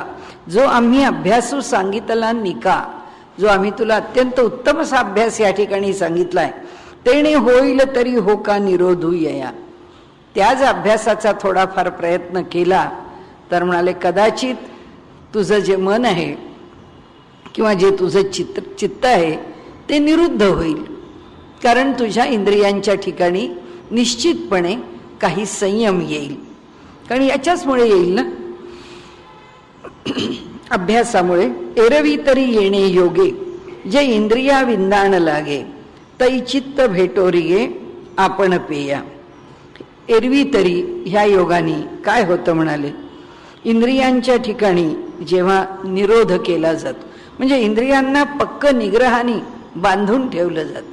जो आम्ही अभ्यासू सांगितला निका, जो आम्ही तुला अत्यंत उत्तम असा अभ्यास या ठिकाणी सांगितलाय, तेणे होईल तरी हो का निरोधू या. त्याच अभ्यासाचा थोडाफार प्रयत्न केला तर म्हणाले कदाचित तुझं जे मन आहे किंवा जे तुझं चित्त आहे ते निरुद्ध होईल, कारण तुझ्या इंद्रियांच्या ठिकाणी निश्चितपणे काही संयम येईल. कारण याच्याचमुळे येईल ना, अभ्यासामुळे. एरवी तरी येणे योगे जे इंद्रिया विंदाण लागे, तै चित्त भेटोरिये आपण पेया. एरवी तरी ह्या योगाने काय होतं म्हणाले, इंद्रियांच्या ठिकाणी जेव्हा निरोध केला जातो, म्हणजे इंद्रियांना पक्क निग्रहाने बांधून ठेवलं जातं,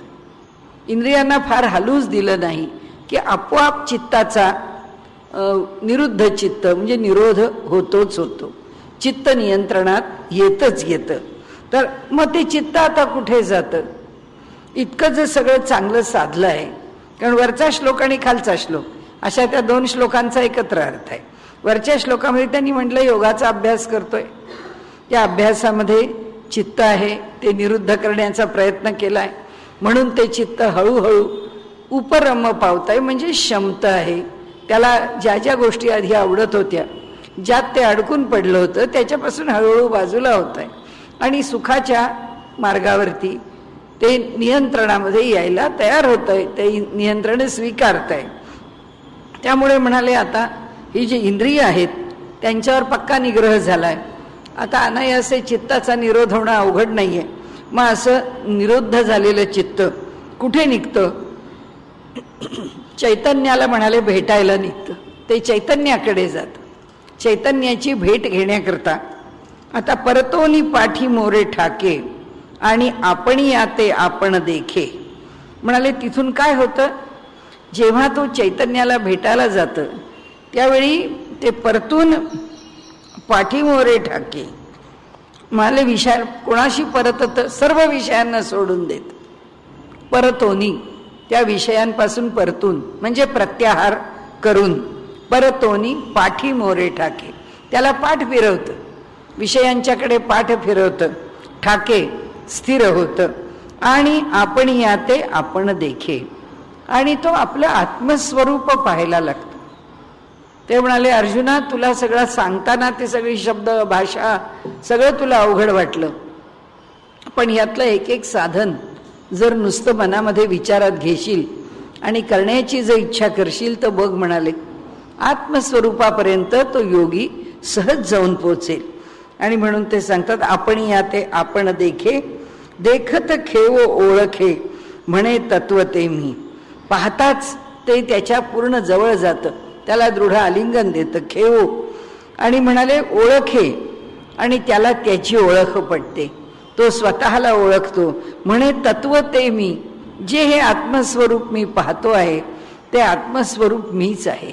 इंद्रियांना फार हलूच दिलं नाही की आपोआप चित्ताचा निरुद्ध चित्त म्हणजे निरोध होतोच होतो, चित्त नियंत्रणात येतच येतं. तर मग ते चित्त आता कुठे जातं? इतकं जर सगळं चांगलं साधलं आहे, कारण वरचा श्लोक आणि खालचा श्लोक अशा त्या दोन श्लोकांचा एकत्र अर्थ आहे. वरच्या श्लोकामध्ये त्यांनी म्हटलं योगाचा अभ्यास करतोय, त्या अभ्यासामध्ये चित्त आहे ते निरुद्ध करण्याचा प्रयत्न केलाय, म्हणून ते चित्त हळूहळू उपरम पावताय, म्हणजे क्षमता आहे. त्याला ज्या ज्या गोष्टी आधी आवडत होत्या, ज्यात ते अडकून पडलं होतं, त्याच्यापासून हळूहळू बाजूला होत आहे आणि सुखाच्या मार्गावरती ते नियंत्रणामध्ये यायला तयार होत आहे, ते नियंत्रण स्वीकारत आहे. त्यामुळे म्हणाले आता ही जी इंद्रिय आहेत त्यांच्यावर पक्का निग्रह झालाय, आता अनायासे चित्ताचा निरोध होणं अवघड नाहीये. मग असं निरुद्ध झालेलं चित्त कुठे निघतं? चैतन्याला म्हणाले भेटायला निघतं, ते चैतन्याकडे जातं. चैतन्याची भेट घेण्याकरता आता परतोनी पाठी मोरे ठाके आणि आपणी याते आपण देखे. म्हणाले तिथून काय होतं, जेव्हा तो चैतन्याला भेटायला जातं त्यावेळी ते परतून पाठीमोरे ठाके. म्हणाले विषय कोणाशी परतत? सर्व विषयांना सोडून देत, परतोनी त्या विषयांपासून परतून म्हणजे प्रत्याहार करून, परतोनी पाठीमोरे ठाके, त्याला पाठ फिरवतं, विषयांच्याकडे पाठ फिरवतं, ठाके स्थिर होतं आणि आपण याते आपण देखे, आणि तो आपलं आत्मस्वरूप पाहायला लागतो. ते म्हणाले, अर्जुना तुला सगळं सांगताना ते सगळी शब्द भाषा सगळं तुला अवघड वाटलं, पण यातलं एक एक साधन जर नुसतं मनामध्ये विचारात घेशील आणि करण्याची जर इच्छा करशील तर बघ म्हणाले, आत्मस्वरूपापर्यंत तो योगी सहज जाऊन पोचेल. आणि म्हणून ते सांगतात, आपण या ते आपण देखे, देखत खेव ओळखे, म्हणे तत्व ते मी. पाहताच ते त्याच्या पूर्ण जवळ जातं, त्याला दृढ आलिंगन देतं खेव, आणि म्हणाले ओळखे, आणि त्याला त्याची ओळख पडते, तो स्वतःला ओळखतो. म्हणे तत्व ते मी, जे हे आत्मस्वरूप मी पाहतो आहे ते आत्मस्वरूप मीच आहे,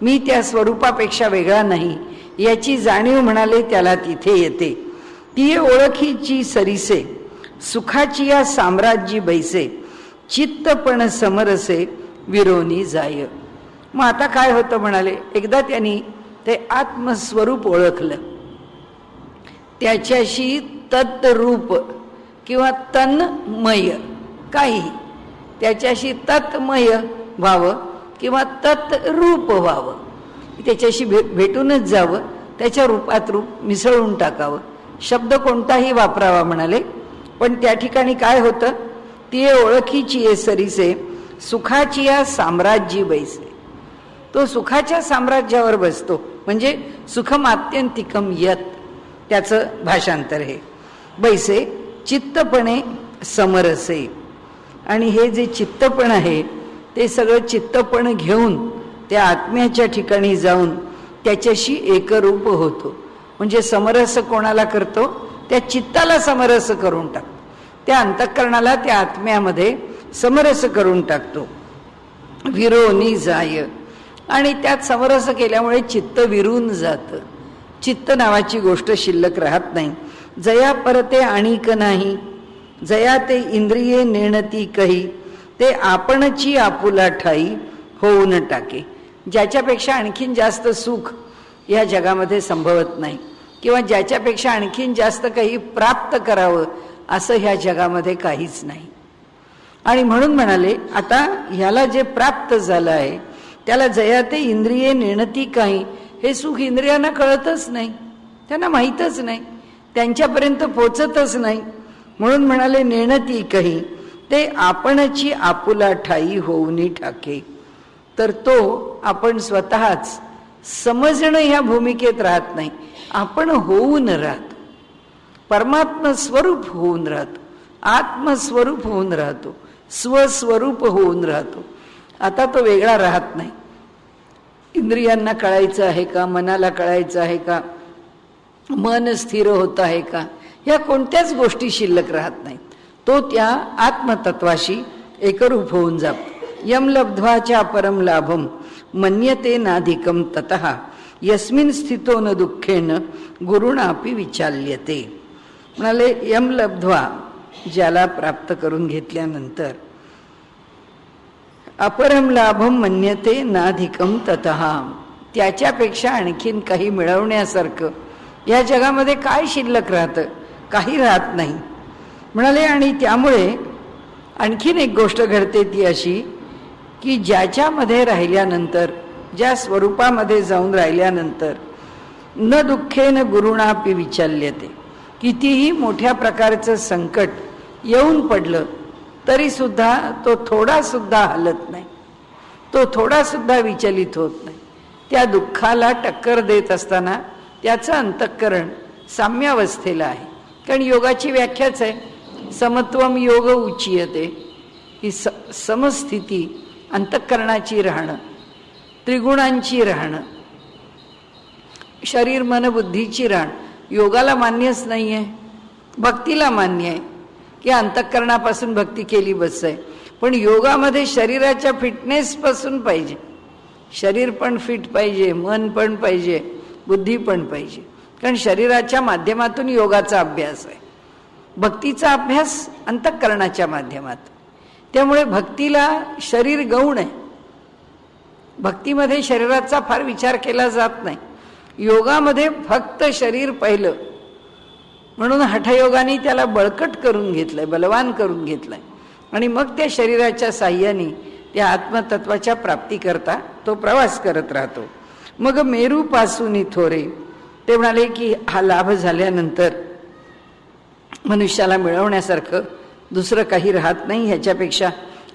मी त्या स्वरूपापेक्षा वेगळा नाही, याची जाणीव म्हणाले त्याला तिथे येते. ती ओळखीची सरीसे, सुखाची या साम्राज्यी बैसे, चित्तपण समरसे विरोनी जाय. मग आता काय होतं म्हणाले, एकदा त्यांनी ते आत्मस्वरूप ओळखलं, त्याच्याशी तत्रूप किंवा तन्मय, काही त्याच्याशी तत्मय व्हावं किंवा तत्रूप व्हावं, त्याच्याशी भेटूनच जावं, त्याच्या रूपात रूप मिसळून टाकावं. शब्द कोणताही वापरावा म्हणाले, पण त्या ठिकाणी काय होतं, ती ओळखीची ये सरीसे, सुखाची या साम्राज्यी बैसे. तो सुखाच्या साम्राज्यावर बसतो, म्हणजे सुखम आत्यंतिकम यत, त्याचं भाषांतर हे. बैसे चित्तपणे समरसे, आणि हे जे चित्तपण आहे ते सगळं चित्तपण घेऊन त्या आत्म्याच्या ठिकाणी जाऊन त्याच्याशी एकरूप होतो. म्हणजे समरस कोणाला करतो, त्या चित्ताला समरस करून टाकतो, त्या अंतःकरणाला त्या आत्म्यामध्ये समरस करून टाकतो. विरोनी जाय, आणि त्यात समरस केल्यामुळे चित्त विरून जातं, चित्त नावाची गोष्ट शिल्लक राहत नाही. जया परते आणिक नाही, जया ते इंद्रिये नेणती कही, ते आपणची आपुला ठाई होऊन टाके. ज्याच्यापेक्षा आणखीन जास्त सुख या जगामध्ये संभवत नाही, किंवा ज्याच्यापेक्षा आणखीन जास्त काही प्राप्त करावं असं ह्या जगामध्ये काहीच नाही. आणि म्हणून म्हणाले, आता ह्याला जे प्राप्त झालं आहे त्याला जया ते इंद्रिये नेणती काही, हे सुख इंद्रियांना कळतच नाही, त्यांना माहीतच नाही, त्यांच्यापर्यंत पोचतच नाही. म्हणून म्हणाले नेणती कही, ते आपणची आपुला ठाई होऊनी ठाके. तर तो आपण स्वतःच समजणं ह्या भूमिकेत राहत नाही, आपण होऊन राहतो, परमात्म स्वरूप होऊन राहतो, आत्मस्वरूप होऊन राहतो, स्वस्वरूप होऊन राहतो. आता तो वेगळा राहत नाही. इंद्रियांना कळायचं आहे का, मनाला कळायचं आहे का, मन स्थिर होत आहे का, ह्या कोणत्याच गोष्टी शिल्लक राहत नाहीत. तो त्या आत्मतत्वाशी एकरूप होऊन जातो. यम लब्ध्वाच्या परम लाभम मन्यते नाधिकम ततः, यस्मिन स्थितो न दुःखेन गुरुणापि विचाल्यते. म्हणाले यम लब्ध्वा, ज्याला प्राप्त करून घेतल्यानंतर, अपरम लाभम मन्यते नाधिकम ततः, त्याच्यापेक्षा आणखीन काही मिळवण्यासारखं या जगामध्ये काय शिल्लक राहतं, काही राहत नाही. म्हणाले आणि त्यामुळे आणखीन एक गोष्ट घडते ती अशी की ज्याच्यामध्ये राहिल्यानंतर, ज्या स्वरूपामध्ये जाऊन राहिल्यानंतर, न दुःखेन गुरुणापि विचाल्यते, कितीही मोठ्या प्रकारचं संकट येऊन पडलं तरी सुद्धा तो थोडा सुद्धा हलत नाही, तो थोडा सुद्धा विचलित होत नाही. त्या दुःखाला टक्कर देत असताना त्याचं अंतःकरण साम्यावस्थेला आहे. कारण योगाची व्याख्याच आहे, समत्वम योग उच्यते, ही समस्थिती अंतःकरणाची राहणं, त्रिगुणांची राहणं, शरीर मन बुद्धीची राहण. योगाला मान्यच नाही आहे, भक्तीला मान्य आहे की अंतःकरणापासून भक्ती केली बस आहे. पण योगामध्ये शरीराच्या फिटनेसपासून पाहिजे, शरीर पण फिट पाहिजे, मन पण पाहिजे, बुद्धी पण पाहिजे. कारण शरीराच्या माध्यमातून योगाचा अभ्यास आहे, भक्तीचा अभ्यास अंतःकरणाच्या माध्यमातून. त्यामुळे भक्तीला शरीर गौण आहे, भक्तीमध्ये शरीराचा फार विचार केला जात नाही. योगामध्ये फक्त शरीर पहिलं, म्हणून हठयोगाने त्याला बळकट करून घेतलंय, बलवान करून घेतलंय, आणि मग त्या शरीराच्या साह्याने त्या आत्मतत्वाच्या प्राप्तीकरता तो प्रवास करत राहतो. मग मेरूपासून थोरे. ते म्हणाले की हा लाभ झाल्यानंतर मनुष्याला मिळवण्यासारखं दुसरं काही राहत नाही, ह्याच्यापेक्षा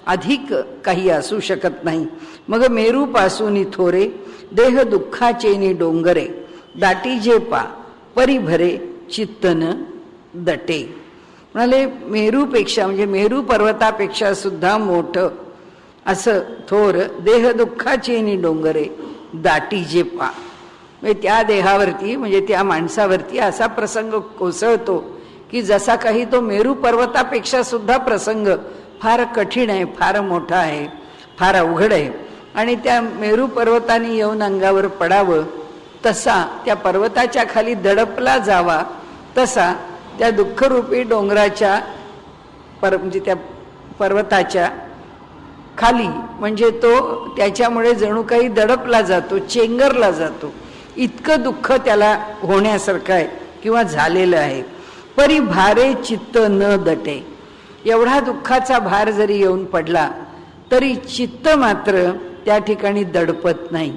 अधिक काही असू शकत नाही. मग मेरूपासून थोरे देह दुःखाचे डोंगरे, दाटी जे पा परी भरे चित्तन दटे. म्हणाले मेरूपेक्षा म्हणजे मेरू पर्वतापेक्षा सुद्धा मोठं असं थोर देह दुःखाचे डोंगरे दाटी जे पा. म्हणजे त्या देहावरती म्हणजे त्या माणसावरती असा प्रसंग कोसळतो की जसा काही तो मेरू पर्वतापेक्षा सुद्धा प्रसंग फार कठीण आहे, फार मोठा आहे, फार अवघड आहे. आणि त्या मेरू पर्वताने येऊन अंगावर पडावं, तसा त्या पर्वताच्या खाली दडपला जावा, तसा त्या दुःखरूपी डोंगराच्या म्हणजे त्या पर्वताच्या खाली म्हणजे तो त्याच्यामुळे जणू काही दडपला जातो, चेंगरला जातो. इतकं दुःख त्याला होण्यासारखं आहे किंवा झालेलं आहे. परी भारे चित्त न दटे. एवढा दुःखाचा भार जरी येऊन पडला तरी चित्त मात्र त्या ठिकाणी दडपत नाही.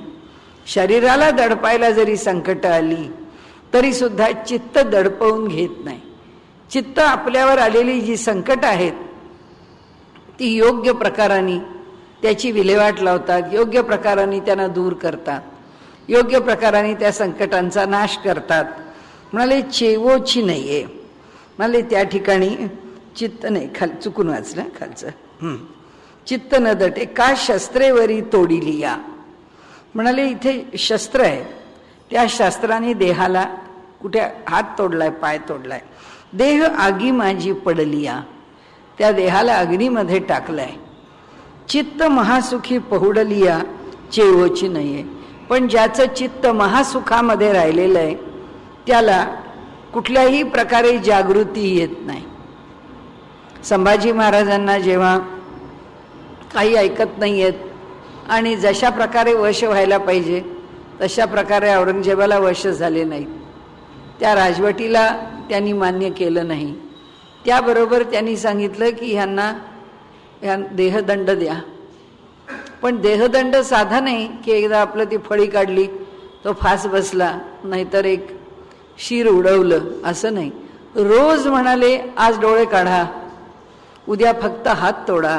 शरीराला दडपायला जरी संकट आली तरी सुद्धा चित्त दडपवून घेत नाही. चित्त आपल्यावर आलेली जी संकट आहेत ती योग्य प्रकाराने त्याची विल्हेवाट लावतात, योग्य प्रकाराने त्यांना दूर करतात, योग्य प्रकाराने त्या संकटांचा नाश करतात. म्हणाले चेवोची नाहीये. म्हणाले त्या ठिकाणी चित्त नाही, चुकून वाचलं खालचं. चित्त न दटे का शस्त्रेवरी तोडिली या. म्हणाले इथे शस्त्र आहे, त्या शस्त्राने देहाला कुठे हात तोडलाय, पाय तोडलाय. देह आगी माझी पडली या. त्या देहाला अग्नीमध्ये टाकलाय. चित्त महासुखी पहुडलिया चेवोची नाहीये. पण ज्याचं चित्त महासुखामध्ये राहिलेलं आहे त्याला कुठल्याही प्रकारे जागृती येत नाही. संभाजी महाराजांना जेव्हा काही ऐकत नाही आहेत आणि जशा प्रकारे वश व्हायला पाहिजे तशा प्रकारे औरंगजेबाला वश झाले नाहीत, त्या राजवटीला त्यांनी मान्य केलं नाही. त्याबरोबर त्यांनी सांगितलं की ह्या देहदंड द्या. पण देहदंड साधा नाही की एकदा आपलं ती फळी काढली तो फास बसला, नाहीतर एक शिर उडवलं, असं नाही. रोज म्हणाले आज डोळे काढा, उद्या फक्त हात तोडा,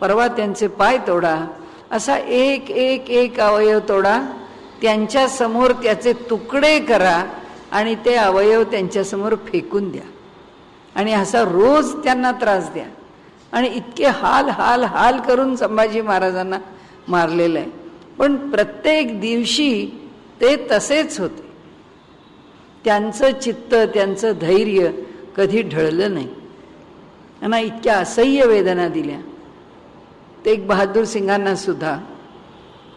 परवा त्यांचे पाय तोडा, असा एक एक एक अवयव तोडा, त्यांच्या समोर त्याचे तुकडे करा आणि ते अवयव त्यांच्यासमोर फेकून द्या. आणि असा रोज त्यांना त्रास द्या. आणि इतके हाल हाल हाल करून संभाजी महाराजांना मारलेलं आहे. पण प्रत्येक दिवशी ते तसेच होते. त्यांचं चित्त, त्यांचं धैर्य कधी ढळलं नाही. त्यांना इतक्या असह्य वेदना दिल्या. तेग बहादूर सिंगांना सुद्धा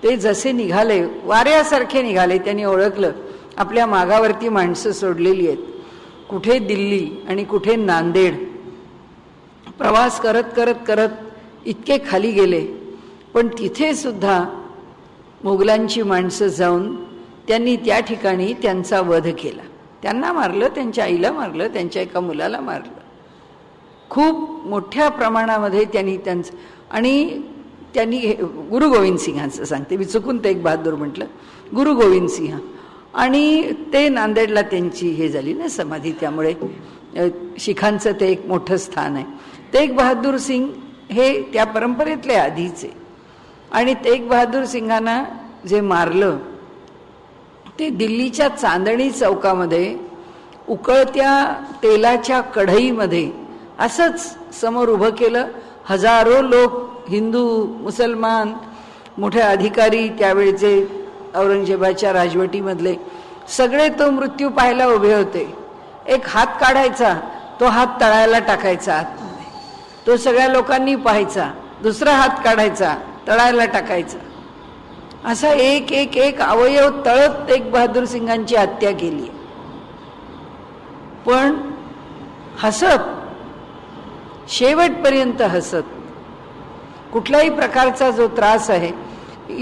ते जसे निघाले, वाऱ्यासारखे निघाले. त्यांनी ओळखलं आपल्या मागावरती माणसं सोडलेली आहेत. कुठे दिल्ली आणि कुठे नांदेड प्रवास करत करत करत इतके खाली गेले. पण तिथे सुद्धा मोगलांची माणसं जाऊन त्यांनी त्या ठिकाणी त्यांचा वध केला. त्यांना मारलं, त्यांच्या आईला मारलं, त्यांच्या एका मुलाला मारलं. खूप मोठ्या प्रमाणामध्ये त्यांनी त्यांचं. आणि त्यांनी गुरु गोविंद सिंहांचं सांगते मी, चुकून तेग बहादूर म्हटलं, गुरु गोविंद सिंह. आणि ते नांदेडला त्यांची हे झाली ना समाधी, त्यामुळे शिखांचं ते एक मोठं स्थान आहे. तेग बहादूर सिंग हे त्या परंपरेतले आधीचे. आणि तेग बहादूर सिंगांना जे मारलं ते दिल्लीच्या चांदणी चौकामध्ये उकळत्या तेलाच्या कढईमध्ये असंच समोर उभं केलं. हजारो लोक, हिंदू, मुसलमान, मोठे अधिकारी, त्यावेळेचे औरंगजेबाच्या राजवटीमधले सगळे तो मृत्यू पाहायला उभे होते. एक हात काढायचा, तो हात तळायला टाकायचा आतमध्ये, तो सगळ्या लोकांनी पाहायचा. दुसरा हात काढायचा, तळायला टाकायचा. असा एक एक एक अवयव तळत तेग बहादूर सिंगांची हत्या केली. पण हसत, शेवटपर्यंत हसत. कुठल्याही प्रकारचा जो त्रास आहे,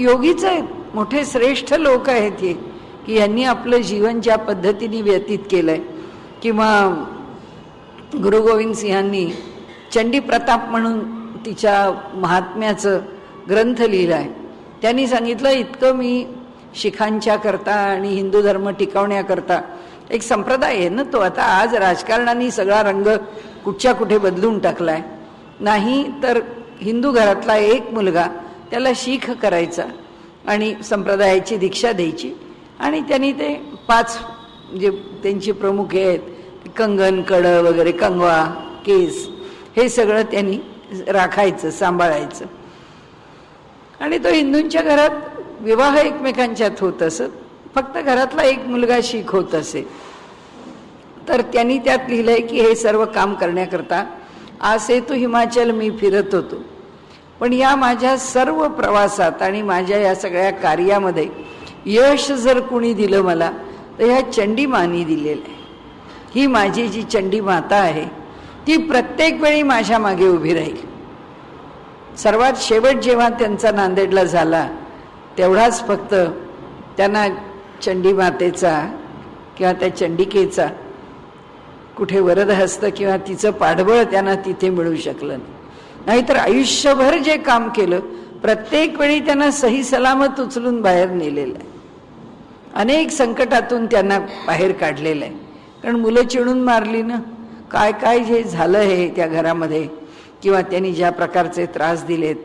योगीच आहेत, मोठे श्रेष्ठ लोक आहेत हे, की यांनी आपलं जीवन ज्या पद्धतीने व्यतीत केलंय. किंवा गुरु गोविंद सिंहांनी चंडी प्रताप म्हणून तिच्या महात्म्याचं ग्रंथ लिहिलाय. त्यांनी सांगितलं इतकं मी शिखांच्या करता आणि हिंदू धर्म टिकवण्याकरता एक संप्रदाय आहे ना तो. आता आज राजकारणाने सगळा रंग कुठच्या कुठे बदलून टाकलाय. नाही तर हिंदू घरातला एक मुलगा त्याला शीख करायचा आणि संप्रदायाची दीक्षा द्यायची आणि त्यांनी ते 5 जे त्यांची प्रमुख आहेत कंगन, कड वगैरे, कंगवा, केस, हे सगळं त्यांनी राखायचं, सांभाळायचं. आणि तो हिंदूंच्या घरात विवाह एकमेकांच्यात होत असत. फक्त घरातला एक मुलगा शीख होत असे. तर त्यांनी त्यात लिहिलंय की हे सर्व काम करण्याकरता आसे तो हिमाचल मी फिरत होतो. पण या माझ्या सर्व प्रवासात आणि माझ्या या सगळ्या कार्यामध्ये यश जर कुणी दिलं मला तर ह्या चंडीमानी दिलेलं आहे. ही माझी जी चंडी माता आहे ती प्रत्येक वेळी माझ्या मागे उभी राहील. सर्वात शेवट जेव्हा त्यांचा नांदेडला झाला तेवढाच फक्त त्यांना चंडी मातेचा किंवा त्या चंडिकेचा कुठे वरदहस्त किंवा तिचं पाठबळ त्यांना तिथे मिळू शकलं नाही. नाहीतर आयुष्यभर जे काम केलं प्रत्येक वेळी त्यांना सही सलामत उचलून बाहेर नेलेलं आहे. अनेक संकटातून त्यांना बाहेर काढलेलं आहे. कारण मुलं चिडून मारली ना, काय काय जे झालं हे त्या घरामध्ये, किंवा त्यांनी ज्या प्रकारचे त्रास दिलेत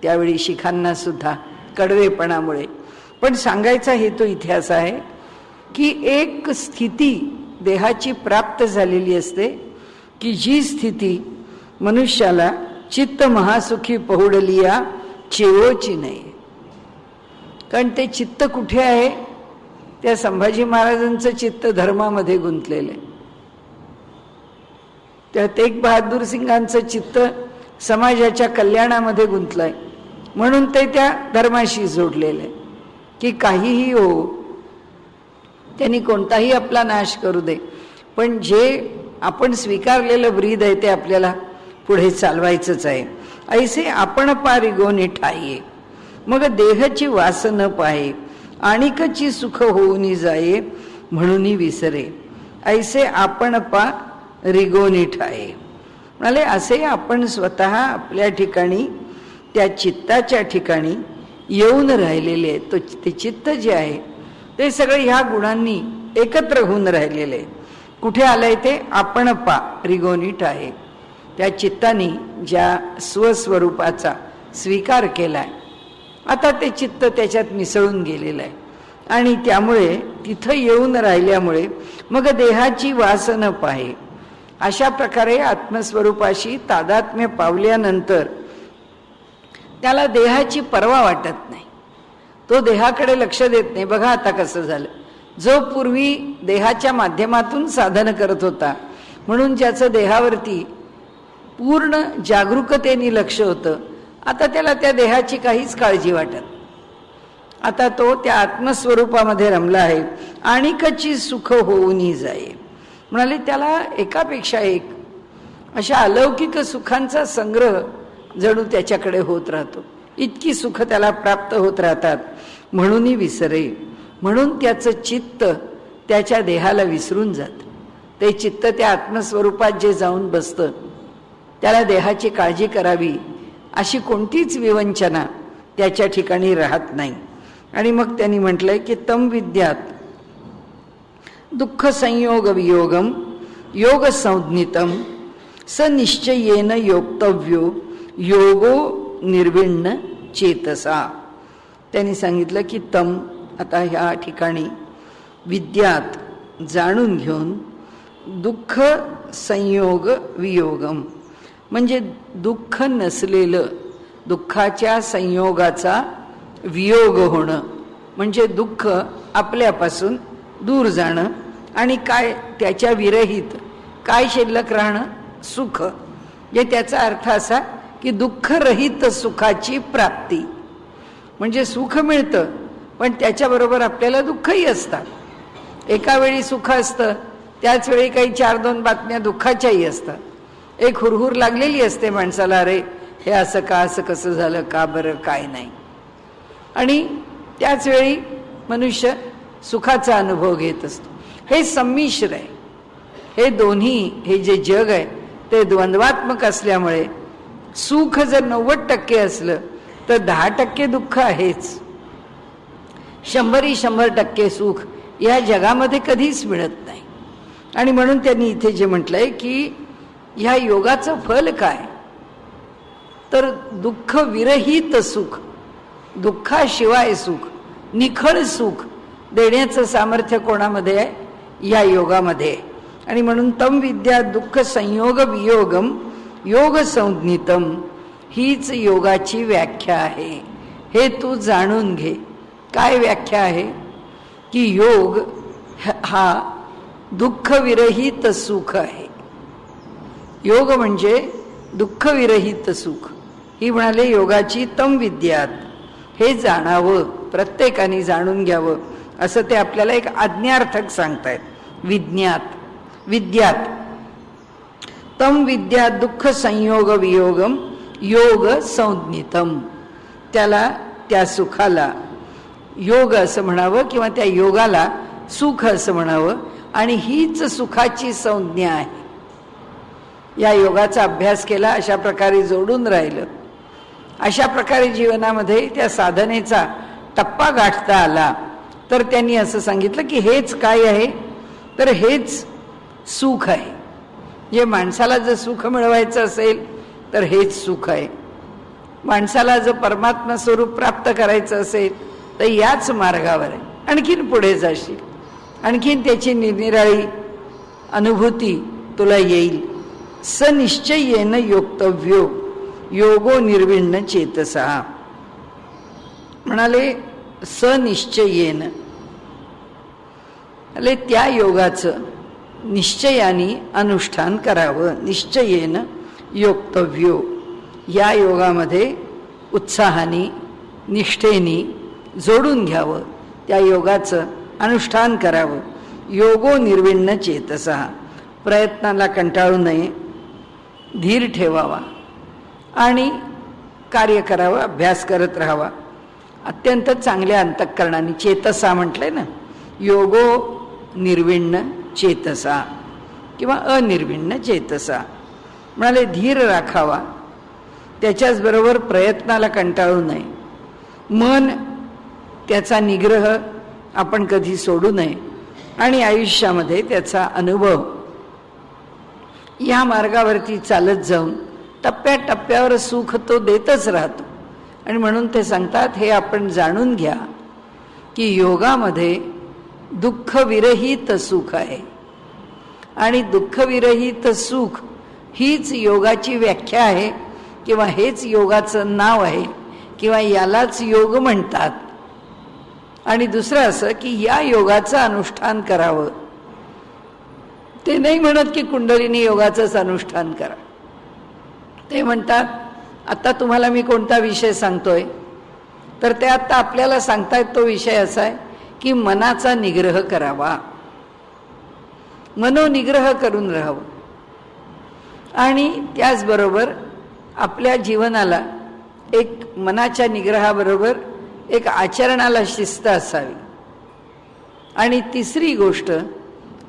त्यावेळी शिखांना सुद्धा कडवेपणामुळे. पण सांगायचा हेतू इथे असा आहे की एक स्थिती देहाची प्राप्त झालेली असते की जी स्थिती मनुष्याला चित्त महासुखी पहुडलिया चेवोची नाही. कारण ते चित्त कुठे आहे? त्या संभाजी महाराजांचं चित्त धर्मामध्ये गुंतलेलं आहे. त्या तेग बहादूर सिंगांचं चित्त समाजाच्या कल्याणामध्ये गुंतलंय. म्हणून ते त्या धर्माशी जोडलेलं आहे की काहीही हो, त्यांनी कोणताही आपला नाश करू दे, पण जे आपण स्वीकारलेलं ब्रीद आहे ते आपल्याला पुढे चालवायचंच आहे. ऐसे आपण पारिगोनी ठाये मग देहची वास न पाहे आणिकची सुख होऊन जाये म्हणून विसरे. ऐसे आपण पा रिगोनी ठाये म्हणाले असे आपण स्वतः आपल्या ठिकाणी त्या चित्ताच्या ठिकाणी येऊन राहिलेले आहे. तो ते चित्त जे आहे ते सगळे ह्या गुणांनी एकत्र होऊन राहिलेले. कुठे आलंय ते? आपण पा रिगोनीट आहे. त्या चित्तानी ज्या स्वस्वरूपाचा स्वीकार केलाय आता ते चित्त त्याच्यात मिसळून गेलेलं आहे आणि त्यामुळे तिथं येऊन राहिल्यामुळे मग देहाची वास न पाहे. अशा प्रकारे आत्मस्वरूपाशी तादात्म्य पावल्यानंतर त्याला देहाची पर्वा वाटत नाही. तो देहाकडे लक्ष देत नाही. बघा आता कसं झालं. जो पूर्वी देहाच्या माध्यमातून साधन करत होता म्हणून ज्याचं देहावरती पूर्ण जागरूकतेने लक्ष होतं, आता त्याला त्या देहाची काहीच काळजी वाटत. आता तो त्या आत्मस्वरूपामध्ये रमला आहे. आणिकची सुख होऊन जाये म्हणाले. त्याला एकापेक्षा एक अशा अलौकिक सुखांचा संग्रह जणू त्याच्याकडे होत राहतो. इतकी सुख त्याला प्राप्त होत राहतात. म्हणून विसरे. म्हणून त्याचं चित्त त्याच्या देहाला विसरून जात. ते चित्त त्या आत्मस्वरूपात जे जाऊन बसतं त्याला देहाची काळजी करावी अशी कोणतीच विवंचना त्याच्या ठिकाणी राहत नाही. आणि मग त्यांनी म्हटलंय की तम विद्यात दुःख संयोग वियोगम योग संज्ञितम स निश्चयेन योक्तव्यो योगो निर्विण्ण चेतसा. त्यांनी सांगितलं की तम आता ह्या ठिकाणी विद्यात जाणून घेऊन दुःख संयोग वियोगम म्हणजे दुःख नसलेलं, दुःखाच्या संयोगाचा वियोग होणं म्हणजे दुःख आपल्यापासून दूर जाणं आणि काय त्याच्या विरहित काय शिल्लक राहणं? सुख. म्हणजे त्याचा अर्थ असा की दुःखरहित सुखाची प्राप्ती. म्हणजे सुख मिळतं पण त्याच्याबरोबर आपल्याला दुःखही असतात. एका वेळी सुख असतं त्याच वेळी काही 4-2 बातम्या दुःखाच्याही असतात. एक हुरहुर लागलेली असते माणसाला, अरे हे असं का, असं कसं झालं, का बरं, काय नाही. आणि त्याच वेळी मनुष्य सुखाचा अनुभव घेत असतो. हे संमिश्र आहे. हे दोन्ही, हे जे जग आहे ते द्वंद्वात्मक असल्यामुळे सुख जर 90% असलं तर 10% दुःख आहेच. 100% सुख या जगामध्ये कधीच मिळत नाही. आणि म्हणून त्यांनी इथे जे म्हटलंय की ह्या योगाचं फल काय, तर दुःख विरहित सुख, दुःखाशिवाय सुख, निखळ सुख देण्याचं सामर्थ्य कोणामध्ये आहे? या योगामध्ये. आणि म्हणून तम विद्या दुःख संयोग वियोगम योग संज्ञितम हीच योगाची व्याख्या आहे. हे तू जाणून घे. काय व्याख्या आहे? की योग हा दुःखविरहित सुख आहे. योग म्हणजे दुःखविरहित सुख. ही म्हणाले योगाची तम विद्यात, हे जाणावं, प्रत्येकाने जाणून घ्यावं, असं ते आपल्याला एक आज्ञार्थक सांगतायत. विद्यात तम विद्या दुःख संयोग वियोगम योग संज्ञितम, त्याला, त्या सुखाला योग असं म्हणावं किंवा त्या योगाला सुख असं म्हणावं. आणि हीच सुखाची संज्ञा आहे. या योगाचा अभ्यास केला, अशा प्रकारे जोडून राहिलं, अशा प्रकारे जीवनामध्ये त्या साधनेचा टप्पा गाठता आला, तर त्यांनी असं सांगितलं की हेच काय आहे, तर हेच सुख आहे. जे माणसाला जर सुख मिळवायचं असेल तर हेच सुख आहे. माणसाला जर परमात्मा स्वरूप प्राप्त करायचं असेल तर याच मार्गावर आहे. आणखीन पुढे जाशील, आणखीन त्याची निरनिराळी अनुभूती तुला येईल. सनिश्चयेन योक्तव्यो योगो निर्विण्ण चेतसा म्हणाले. सनिश्चयेन म्हणजे त्या योगाचं निश्चयाने अनुष्ठान करावं. निश्चयेन योक्तव्यो, या योगामध्ये उत्साहाने निष्ठेने जोडून घ्यावं, त्या योगाचं अनुष्ठान करावं. योगो निर्विण्ण चेतसा, प्रयत्नाला कंटाळू नये, धीर ठेवावा आणि कार्य करावं, अभ्यास करत राहावा अत्यंत चांगल्या अंतःकरणाने. चेतसा म्हटलंय ना, योगो निर्विण्ण चेतसा किंवा अनिर्विण्ण चेतसा म्हणाले. धीर राखावा, त्याच्याचबरोबर प्रयत्नाला कंटाळू नये, मन त्याचा निग्रह आपण कधी सोडू नये आणि आयुष्यामध्ये त्याचा अनुभव या मार्गावरती चालत जाऊन टप्प्याटप्प्यावर सुख तो देतच राहतो. आणि म्हणून ते सांगतात, हे आपण जाणून घ्या की योगामध्ये दुःखविरहित सुख आहे. आणि दुःखविरहित सुख हीच योगाची व्याख्या आहे किंवा हेच योगाचं नाव आहे किंवा यालाच योग म्हणतात. आणि दुसरं असं की या योगाचं अनुष्ठान करावं. ते नाही म्हणत की कुंडलिनी योगाचंच अनुष्ठान करा. ते म्हणतात, आता तुम्हाला मी कोणता विषय सांगतोय, तर ते आता आपल्याला सांगतायत तो विषय असा आहे की मनाचा निग्रह करावा, मनोनिग्रह करून राहावं. आणि त्याचबरोबर आपल्या जीवनाला एक मनाच्या निग्रहाबरोबर एक आचरणाला शिस्त असावी. आणि तिसरी गोष्ट,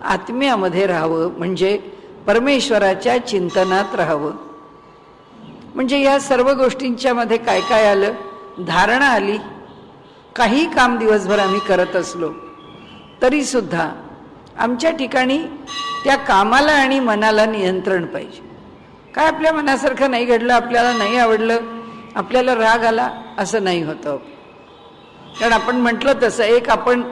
आत्म्यामध्ये राहावं, म्हणजे परमेश्वराच्या चिंतनात राहावं. म्हणजे या सर्व गोष्टींच्या मध्ये काय काय आलं? धारणा आली. काही काम दिवसभर आम्ही करत असलो तरी सुद्धा आमच्या ठिकाणी त्या कामाला आणि मनाला नियंत्रण पाहिजे. काय आपल्या मनासारखं नाही घडलं, आपल्याला नाही आवडलं, आपल्याला राग आला, असं नाही होतं. कारण आपण म्हटलं तसं एक आपण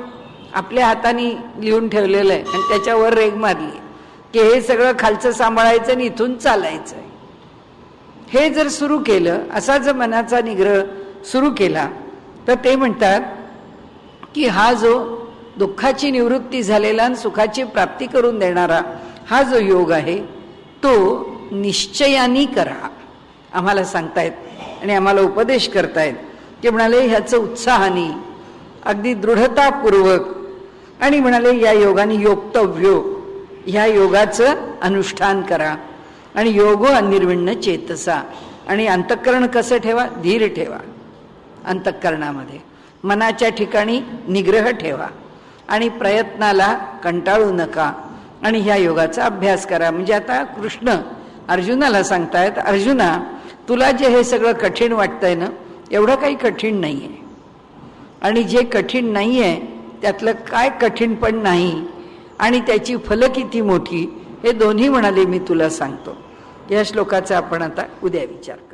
आपल्या हाताने लिहून ठेवलेलं आहे आणि त्याच्यावर रेघ मारली की हे सगळं खालचं सांभाळायचं आणि इथून चालायचं आहे. हे जर सुरू केलं, असा जर मनाचा निग्रह सुरू केला, तर ते म्हणतात की हा जो दुःखाची निवृत्ती झालेला आणि सुखाची प्राप्ती करून देणारा हा जो योग आहे तो निश्चयाने करा, आम्हाला सांगतायत आणि आम्हाला उपदेश करतायत. की म्हणाले ह्याचं उत्साहाने, अगदी दृढतापूर्वक, आणि म्हणाले या योगाने योक्तव्यो, ह्या योगाचं अनुष्ठान करा. आणि योगो अनिर्विण्ण चेतसा, आणि अंतःकरण कसं ठेवा? धीर ठेवा. अंतःकरणामध्ये मनाच्या ठिकाणी निग्रह ठेवा आणि प्रयत्नाला कंटाळू नका आणि ह्या योगाचा अभ्यास करा. म्हणजे आता कृष्ण अर्जुनाला सांगतायत, अर्जुना तुला जे हे सगळं कठीण वाटतंय ना, एवढं काही कठीण नाही आहे. आणि जे कठीण नाही आहे त्यातलं काय कठीण पण नाही आणि त्याची फलं किती मोठी, हे दोन्ही म्हणाले मी तुला सांगतो. या श्लोकाचा आपण आता उद्या विचार करू.